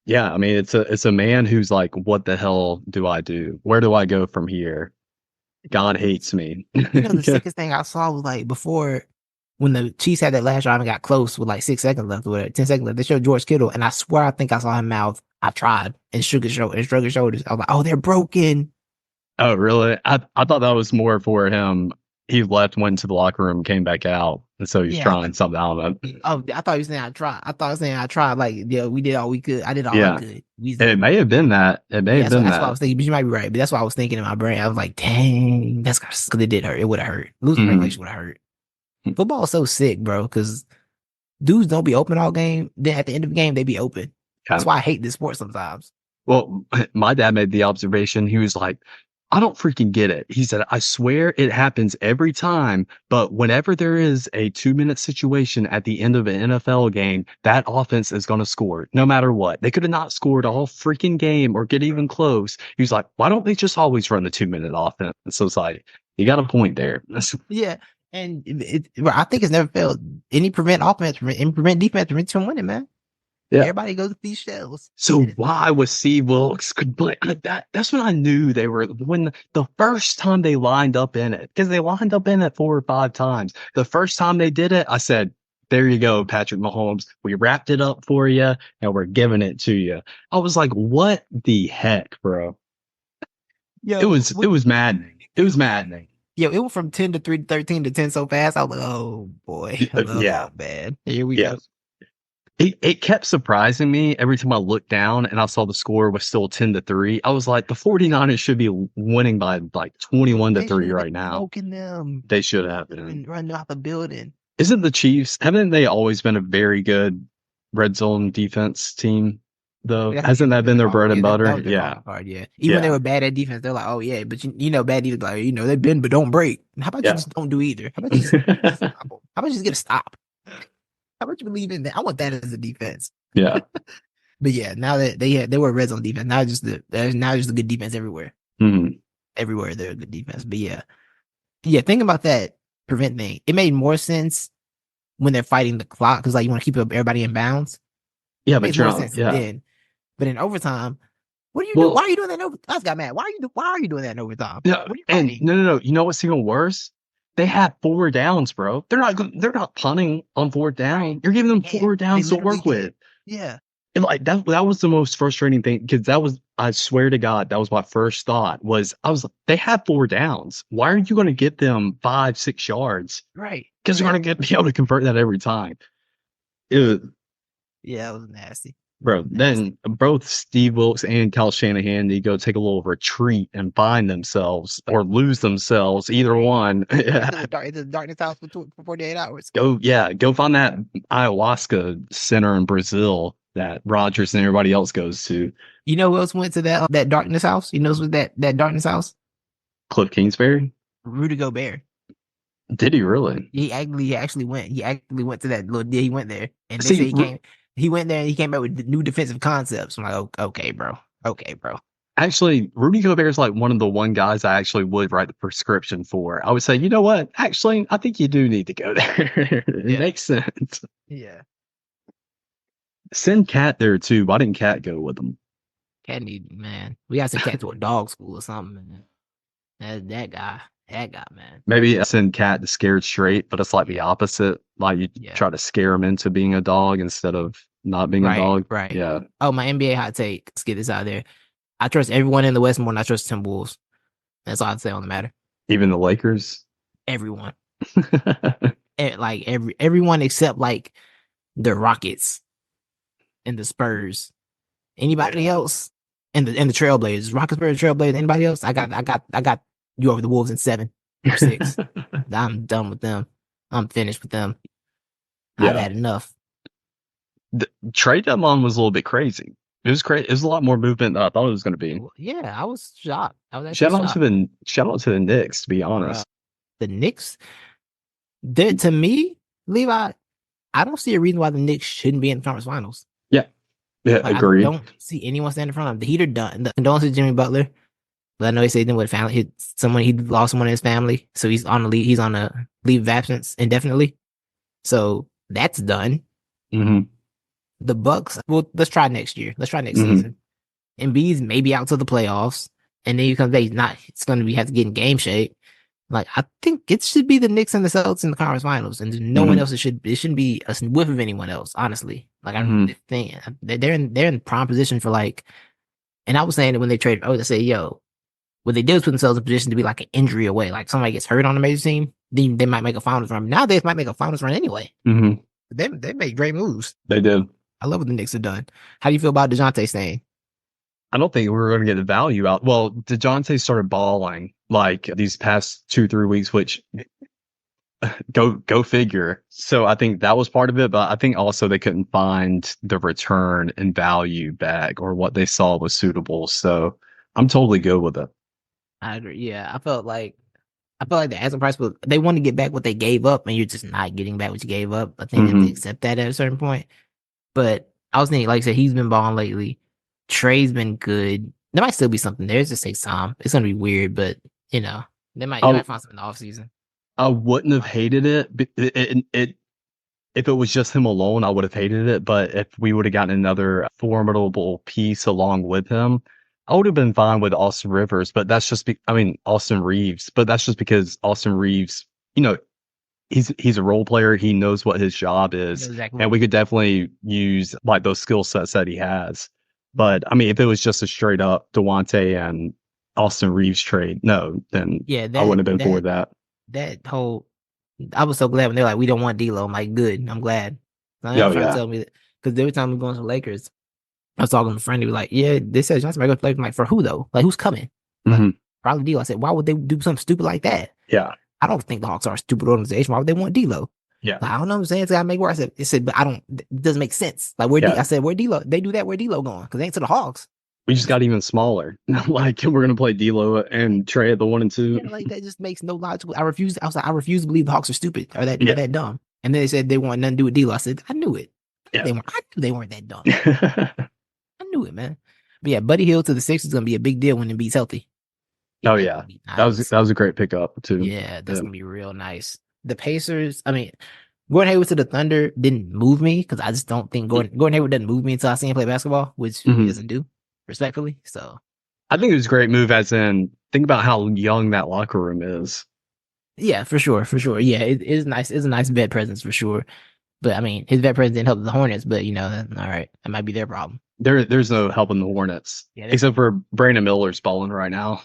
Speaker 2: Yeah. I mean, it's a man who's like, what the hell do I do? Where do I go from here? God hates me.
Speaker 3: The
Speaker 2: Yeah.
Speaker 3: sickest thing I saw was like before when the Chiefs had that last drive and got close with like 6 seconds left or 10 seconds left, they showed George Kittle, and I swear I think I saw him mouth, I tried, and shook his shoulders. I was like, oh, they're broken.
Speaker 2: Oh, really? I thought that was more for him. He left, went to the locker room, came back out, and so he's
Speaker 3: Yeah.
Speaker 2: trying something out of it.
Speaker 3: Oh, I thought you were saying I tried. I thought you were saying I tried. Like, yeah, we did all we could. I did all I
Speaker 2: Yeah.
Speaker 3: could.
Speaker 2: It may have been that. It may have been
Speaker 3: That's what I
Speaker 2: that.
Speaker 3: was thinking. But you might be right. But that's what I was thinking in my brain. I was like, dang, that's because it did hurt. It would have hurt. Losing regulation would have hurt. Football is so sick, bro, because dudes don't be open all game. Then at the end of the game, they be open. That's why I hate this sport sometimes.
Speaker 2: Well, my dad made the observation. He was like, I don't freaking get it. He said, I swear it happens every time, but whenever there is a 2-minute situation at the end of an NFL game, that offense is going to score no matter what. They could have not scored all freaking game or get even close. He was like, why don't they just always run the 2-minute offense? So it's like, you got a point there.
Speaker 3: Yeah. And I think it's never failed. Any prevent offense, any prevent defense, prevent from winning, man. Yeah. Everybody goes with these shells.
Speaker 2: So why was Steve Wilkes that's when I knew they were when the first time they lined up in it, because they lined up in it 4 or 5 times. The first time they did it, I said, there you go, Patrick Mahomes. We wrapped it up for you and we're giving it to you. I was like, what the heck, bro? Yo, it was maddening. It was maddening.
Speaker 3: Yo, it went from 10 to 3 to 13 to 10 so fast. I was like, oh boy.
Speaker 2: Yeah.
Speaker 3: Man. Here we go.
Speaker 2: It kept surprising me every time I looked down and I saw the score was still 10-3. I was like, the 49ers should be winning by like 21-3 right now.
Speaker 3: Them.
Speaker 2: They should have been
Speaker 3: running out the building.
Speaker 2: Isn't the Chiefs, haven't they always been a very good red zone defense team, though? Hasn't that been their bread and butter? Yeah.
Speaker 3: Even when they were bad at defense, they're like, oh, yeah, but bad defense, like, they bend but don't break. How about you just don't do either? How about you just get a stop? How about you believe in that? I want that as a defense.
Speaker 2: Yeah.
Speaker 3: But yeah, now that they were red zone defense, now just a good defense everywhere.
Speaker 2: Mm-hmm.
Speaker 3: Everywhere they're a good defense. But yeah, think about that prevent thing. It made more sense when they're fighting the clock because like you want to keep everybody in bounds.
Speaker 2: Yeah, but you're not. Yeah.
Speaker 3: Then. But in overtime, what are you doing? Why are you doing that? I just got mad. Why are you doing that in overtime?
Speaker 2: Yeah, and no. You know what's even worse? They have 4 downs, bro. They're not punting on 4th down. You're giving them 4 downs to work with.
Speaker 3: Yeah.
Speaker 2: And like that was the most frustrating thing because I swear to God, that was my first thought they have 4 downs. Why are you going to get them 5-6 yards?
Speaker 3: Right.
Speaker 2: Because they're going to be able to convert that every time. Yeah,
Speaker 3: it was nasty.
Speaker 2: Bro, then both Steve Wilkes and Kyle Shanahan need to go take a little retreat and find themselves or lose themselves, either one.
Speaker 3: It's a darkness house for 48 hours.
Speaker 2: Go find that ayahuasca center in Brazil that Rodgers and everybody else goes to.
Speaker 3: You know who else went to that darkness house? You know who's that darkness house?
Speaker 2: Cliff Kingsbury?
Speaker 3: Rudy Gobert.
Speaker 2: Did he really?
Speaker 3: He actually went. He actually went to that little deal. He went there, and they
Speaker 2: See,
Speaker 3: say he came. He went there and he came back with new defensive concepts. I'm like, okay, bro. Okay, bro.
Speaker 2: Actually, Rudy Gobert is like one of the guys I actually would write the prescription for. I would say, you know what? Actually, I think you do need to go there. It makes sense.
Speaker 3: Yeah.
Speaker 2: Send Cat there too. Why didn't Cat go with them?
Speaker 3: Cat man. We got to send Cat to a dog school or something, man. That guy, man.
Speaker 2: Maybe send Cat to Scared Straight, but it's like the opposite. Like you try to scare him into being a dog instead of not being a dog.
Speaker 3: Right.
Speaker 2: Yeah.
Speaker 3: Oh, my NBA hot take. Let's get this out there. I trust everyone in the West more than I trust Timberwolves. That's all I'd say on the matter.
Speaker 2: Even the Lakers?
Speaker 3: Everyone. Like everyone except like the Rockets and the Spurs. Anybody else? And the Trailblazers. Rockets, Spurs, Trailblazers, anybody else? I got you over the Wolves in 7 or 6. I'm done with them. I'm finished with them. I've had enough.
Speaker 2: The trade deadline was a little bit crazy. It was crazy. It was a lot more movement than I thought it was going to be.
Speaker 3: Yeah, I was shocked. I was
Speaker 2: shout out to the Knicks, to be honest.
Speaker 3: The Knicks, to me, Levi, I don't see a reason why the Knicks shouldn't be in the conference finals.
Speaker 2: Yeah, agreed.
Speaker 3: I don't see anyone standing in front of them. The Heat are done. The condolences to Jimmy Butler, but I know he said then with family, he lost someone in his family, so he's on a leave of absence indefinitely. So that's done.
Speaker 2: Mm-hmm.
Speaker 3: The Bucks, well, let's try next year. Let's try next season. Embiid's maybe out to the playoffs, and then he comes back. It's going to have to get in game shape. Like, I think it should be the Knicks and the Celtics in the conference finals, and no one else. It shouldn't be a whiff of anyone else. Honestly, like I really think they're in prime position for like. And I was saying that when they traded, I would say, yo, what they did was put themselves in position to be like an injury away. Like somebody gets hurt on a major team, then they might make a finals run. Nowadays, might make a finals run anyway.
Speaker 2: Mm-hmm.
Speaker 3: They make great moves.
Speaker 2: They did.
Speaker 3: I love what the Knicks have done. How do you feel about DeJounte staying?
Speaker 2: I don't think we're going to get the value out. Well, DeJounte started balling like these past 2-3 weeks, which go figure. So I think that was part of it, but I think also they couldn't find the return and value back or what they saw was suitable. So I'm totally good with it.
Speaker 3: I agree. Yeah, I felt like the asking price was they want to get back what they gave up, and you're just not getting back what you gave up. I think they have to accept that at a certain point. But I was thinking, like I said, he's been balling lately. Trey's been good. There might still be something there. It just takes time. It's gonna be weird, but they might find something in the offseason.
Speaker 2: I wouldn't have hated it. If it was just him alone, I would have hated it. But if we would have gotten another formidable piece along with him, I would have been fine with Austin Rivers. But that's just Austin Reeves. But that's just because Austin Reeves, he's a role player. He knows what his job is, and we could definitely use like those skill sets that he has. But if it was just a straight up Dewante and Austin Reeves trade, then I wouldn't have been for that.
Speaker 3: That whole, I was so glad when they're like, we don't want D'Lo. I'm like, good. I'm glad. Tell me that because every time we going to the Lakers, I was talking to a friend. He was like, yeah, they said Johnson might go to the Lakers. I'm like, for who though? Like, who's coming? Like, probably D'Lo. I said, why would they do something stupid like that?
Speaker 2: Yeah.
Speaker 3: I don't think the Hawks are a stupid organization. Why would they want D'Lo?
Speaker 2: Yeah.
Speaker 3: Like, I don't know what I'm saying. It's got to make work. I said, but it doesn't make sense. Like, I said, where D'Lo? They do that. Where D'Lo going? Because they ain't to the Hawks.
Speaker 2: We just got even smaller. Like, we're going to play D'Lo and Trey at the 1 and 2.
Speaker 3: Yeah, like, that just makes no logical. I refuse to believe the Hawks are stupid or that dumb. And then they said they want nothing to do with D'Lo. I said, I knew it. I knew they weren't that dumb. I knew it, man. But yeah, Buddy Hield to the Sixers is going to be a big deal when Embiid's healthy.
Speaker 2: Oh, yeah. Nice. That was a great pickup, too.
Speaker 3: Yeah, that's going to be real nice. The Pacers, Gordon Hayward to the Thunder didn't move me because I just don't think Gordon Hayward doesn't move me until I see him play basketball, which he doesn't do, respectfully. So
Speaker 2: I think it was a great move, as in think about how young that locker room is.
Speaker 3: Yeah, for sure. Yeah, it is nice. It's a nice vet presence for sure. But his vet presence didn't help the Hornets. But all right, that might be their problem.
Speaker 2: There's no helping the Hornets, except for Brandon Miller's balling right now.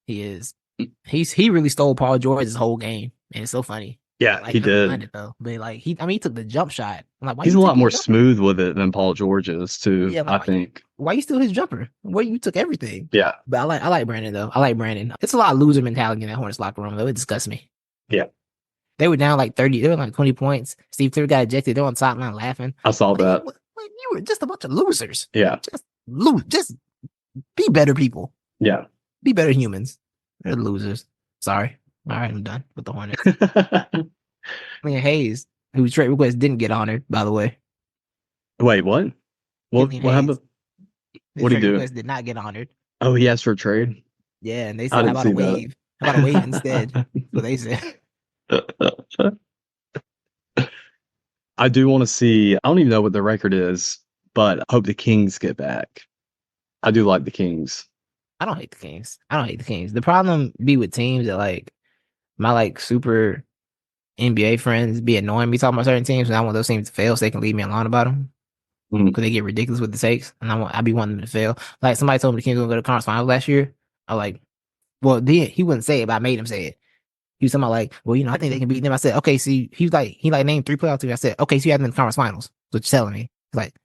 Speaker 3: He is. He really stole Paul George's whole game, and it's so funny.
Speaker 2: Yeah, he did.
Speaker 3: Though. But he took the jump shot. I'm like,
Speaker 2: he's a lot more smooth with it than Paul George is too. Yeah, I think.
Speaker 3: Why you steal his jumper? Where you took everything?
Speaker 2: Yeah,
Speaker 3: but I like Brandon though. I like Brandon. It's a lot of loser mentality in that Hornets locker room though. It disgusts me.
Speaker 2: Yeah,
Speaker 3: they were down like 30. They were like 20 points. Steve Kerr got ejected. They're on the sideline laughing.
Speaker 2: I saw that.
Speaker 3: You You were just a bunch of losers.
Speaker 2: Yeah.
Speaker 3: Just be better people.
Speaker 2: Yeah.
Speaker 3: Be better humans. They're losers. Sorry. All right, I'm done with the Hornets. Killian Hayes, whose trade request didn't get honored, by the way.
Speaker 2: Wait, what? What happened? What did he do?
Speaker 3: Request did not get honored.
Speaker 2: Oh, he asked for a trade?
Speaker 3: Yeah, and they said, how about a wave? How about a wave instead? That's what they said.
Speaker 2: I do want to see, I don't even know what the record is, but I hope the Kings get back. I do like the Kings.
Speaker 3: I don't hate the Kings. The problem be with teams that like my like super NBA friends be annoying me talking about certain teams, and I want those teams to fail so they can leave me alone about them. Because they get ridiculous with the takes, and I be wanting them to fail. Like somebody told me the Kings were going to go to conference finals last year. I was like, well, he wouldn't say it, but I made him say it. He was talking about like, well, I think they can beat them. I said, okay, see, he named 3 playoff teams. I said, okay, so you have them in the conference finals. That's what you're telling me. He's like,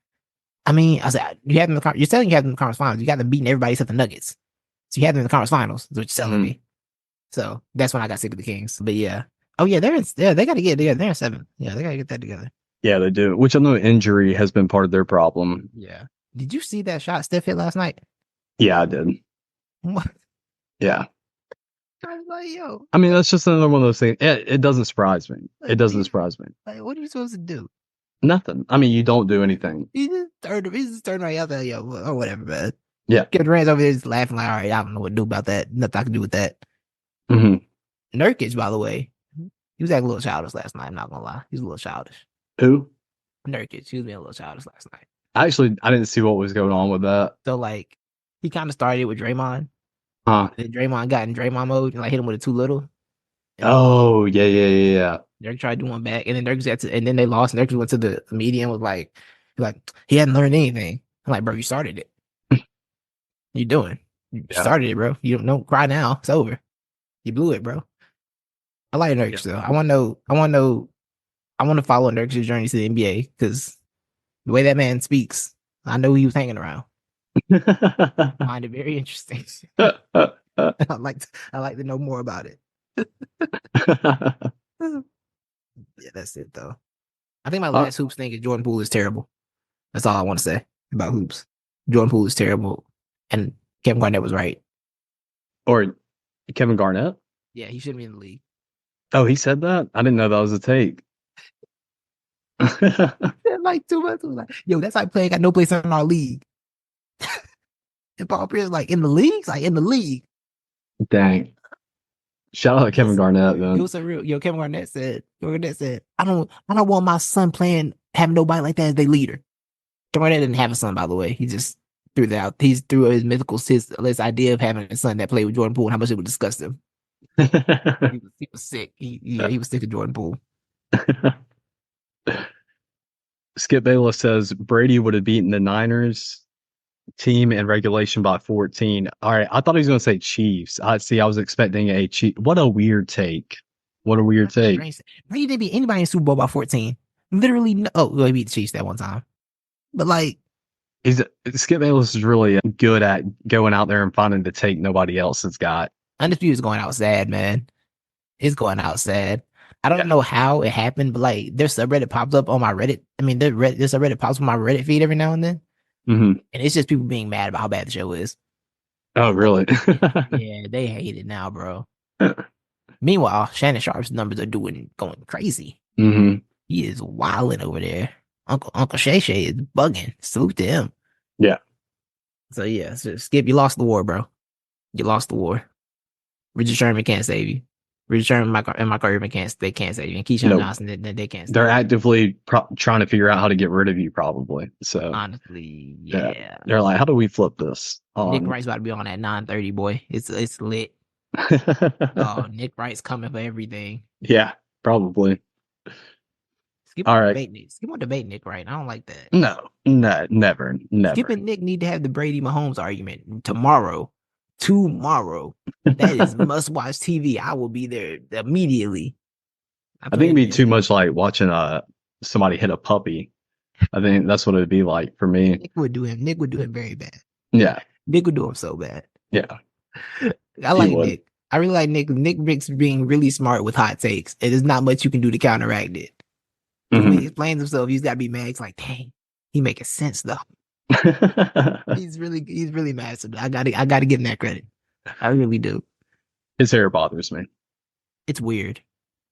Speaker 3: I said, you have them in you're telling you have them in the conference finals. You got them beating everybody except the Nuggets. So you have them in the conference finals. That's what you're telling me. So that's when I got sick of the Kings. But yeah. Oh yeah, they got to get together. They're in 7. Yeah, they got to get that together.
Speaker 2: Yeah, they do. Which I know injury has been part of their problem.
Speaker 3: Yeah. Did you see that shot Steph hit last night?
Speaker 2: Yeah, I did.
Speaker 3: What?
Speaker 2: Yeah.
Speaker 3: I was like, yo.
Speaker 2: I mean, that's just another one of those things. It doesn't surprise me. It doesn't surprise me.
Speaker 3: Like, what are you supposed to do?
Speaker 2: Nothing. I mean, you don't do anything.
Speaker 3: He just turned right out there, yo, or whatever, man.
Speaker 2: Yeah.
Speaker 3: Kevin Durant's over there just laughing like, all right, I don't know what to do about that. Nothing I can do with that.
Speaker 2: Mm-hmm.
Speaker 3: Nurkic, by the way, he was acting a little childish last night. I'm not gonna lie, he's a little childish.
Speaker 2: Who?
Speaker 3: Nurkic. He was being a little childish last night.
Speaker 2: I didn't see what was going on with that.
Speaker 3: So like, he kind of started with Draymond.
Speaker 2: Huh?
Speaker 3: Then Draymond got in Draymond mode and like hit him with a too little.
Speaker 2: Oh yeah.
Speaker 3: Dirk tried to do one back, and then and then they lost. And Dirk went to the media and was like he hadn't learned anything. I'm like, bro, you started it. You doing? You started it, bro. You don't cry now. It's over. You blew it, bro. I like Nurkic though. I want to follow Nurkic's journey to the NBA because the way that man speaks, I know who he was hanging around. I find it very interesting. I like to know more about it. Yeah, that's it though. I think my last hoops thing is Jordan Poole is terrible. That's all I want to say about hoops. Jordan Poole is terrible, and Kevin Garnett was right. Or
Speaker 2: Kevin Garnett?
Speaker 3: Yeah, he shouldn't be in the league.
Speaker 2: Oh, he said that? I didn't know that was a take.
Speaker 3: Like 2 months, like, yo, that's like playing got no place in our league. And Paul Pierce like in the leagues, like in the league.
Speaker 2: Dang. Shout out to Kevin Garnett, man.
Speaker 3: It was a real Kevin Garnett said, I don't want my son having nobody like that as their leader. Kevin Garnett didn't have a son, by the way. He just threw that out. He threw his his idea of having a son that played with Jordan Poole and how much it would disgust him. He was sick. He was sick of Jordan Poole.
Speaker 2: Skip Bayless says Brady would have beaten the Niners team in regulation by 14. All right, I thought he was going to say Chiefs. I was expecting a Chief. What a weird take. Brady
Speaker 3: didn't beat anybody in Super Bowl by 14. Literally, no. Oh, well, he beat the Chiefs that one time. But like,
Speaker 2: Skip Bayless is really good at going out there and finding the take nobody else has got.
Speaker 3: Undisputed is going out sad, man. It's going out sad. I don't know how it happened, but like their subreddit pops up on my Reddit. I mean, their subreddit pops on my Reddit feed every now and then.
Speaker 2: Mm-hmm.
Speaker 3: And it's just people being mad about how bad the show is.
Speaker 2: Oh, really?
Speaker 3: Yeah, they hate it now, bro. Meanwhile, Shannon Sharp's numbers are going crazy.
Speaker 2: Mm-hmm.
Speaker 3: He is wilding over there. Uncle Shay Shay is bugging. Salute to him.
Speaker 2: Yeah.
Speaker 3: So yeah, Skip, you lost the war, bro. You lost the war. Richard Sherman can't save you. Richard Sherman and Michael Irvin can't save you. And Keyshawn Johnson, they can't save
Speaker 2: They're actively trying to figure out how to get rid of you, probably. So
Speaker 3: honestly, yeah.
Speaker 2: They're like, how do we flip this?
Speaker 3: Nick Wright's about to be on at 9:30, boy. It's lit. Nick Wright's coming for everything.
Speaker 2: Yeah, probably.
Speaker 3: Skip won't debate Nick Wright. I don't like that.
Speaker 2: No, never.
Speaker 3: Skip and Nick need to have the Brady Mahomes argument tomorrow. That is must-watch TV. I will be there immediately.
Speaker 2: I think it'd be too much like watching somebody hit a puppy. I think that's what it'd be like for me.
Speaker 3: Nick would do him very bad.
Speaker 2: Yeah.
Speaker 3: Nick would do him so bad.
Speaker 2: Yeah.
Speaker 3: I like Nick. I really like Nick. Nick Rick's being really smart with hot takes. And there's not much you can do to counteract it.
Speaker 2: Mm-hmm.
Speaker 3: When he explains himself, he's got to be mad. It's like, dang, He making sense though. He's really massive. I gotta give him that credit. I really do.
Speaker 2: His hair bothers me.
Speaker 3: It's weird.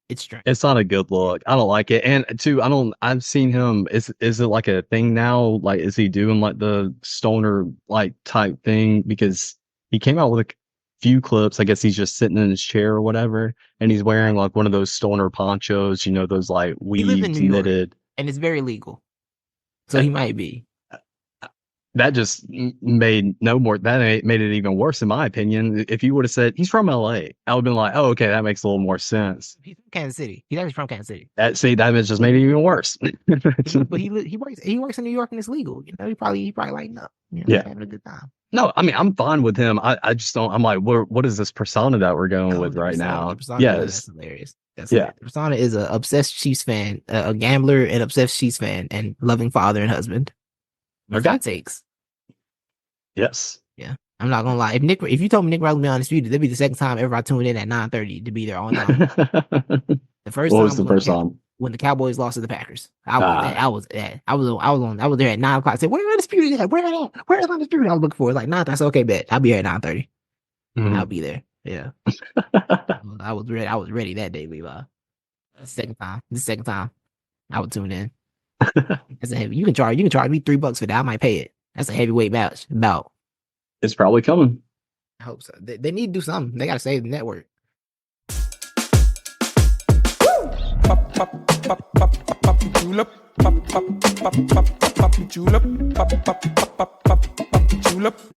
Speaker 3: It's strange.
Speaker 2: It's not a good look. I don't like it. And two, I've seen him. Is it like a thing now? Like, is he doing like the stoner like type thing? Because he came out with a few clips. I guess he's just sitting in his chair or whatever, and he's wearing like one of those stoner ponchos. You know, those like weaved knitted.
Speaker 3: And it's very legal. So he might be.
Speaker 2: That just made made it even worse in my opinion. If you would have said he's from LA, I would have been like, oh, okay, that makes a little more sense.
Speaker 3: He's from Kansas City. He's actually from Kansas City.
Speaker 2: That just made it even worse.
Speaker 3: But he works in New York and it's legal. You know, he probably lighting up. You know,
Speaker 2: yeah,
Speaker 3: having a good time.
Speaker 2: No, I mean I'm fine with him. I just don't. I'm like, what is this persona that we're going with right now?
Speaker 3: Yes, that's hilarious. The persona is a obsessed Chiefs fan, a gambler, and obsessed Chiefs fan, and loving father and husband. Hot takes.
Speaker 2: Yes.
Speaker 3: Yeah. I'm not gonna lie. If you told me Nick Wright would be undisputed, that'd be the second time ever I tuned in at 9:30 to be there on time. The first
Speaker 2: what was the first time?
Speaker 3: When the Cowboys lost to the Packers. I was there at 9 o'clock. I said, where undisputed at? Where is undisputed? I was looking for it. Like 9. I said, okay, bet. I'll be here at 9:30. Mm-hmm. I'll be there. Yeah. I was ready that day, Levi. The second time I would tune in. That's a heavy. You can charge me $3 for that. I might pay it. That's a heavyweight match. Bout.
Speaker 2: It's probably coming.
Speaker 3: I hope so. They need to do something. They got to save the network.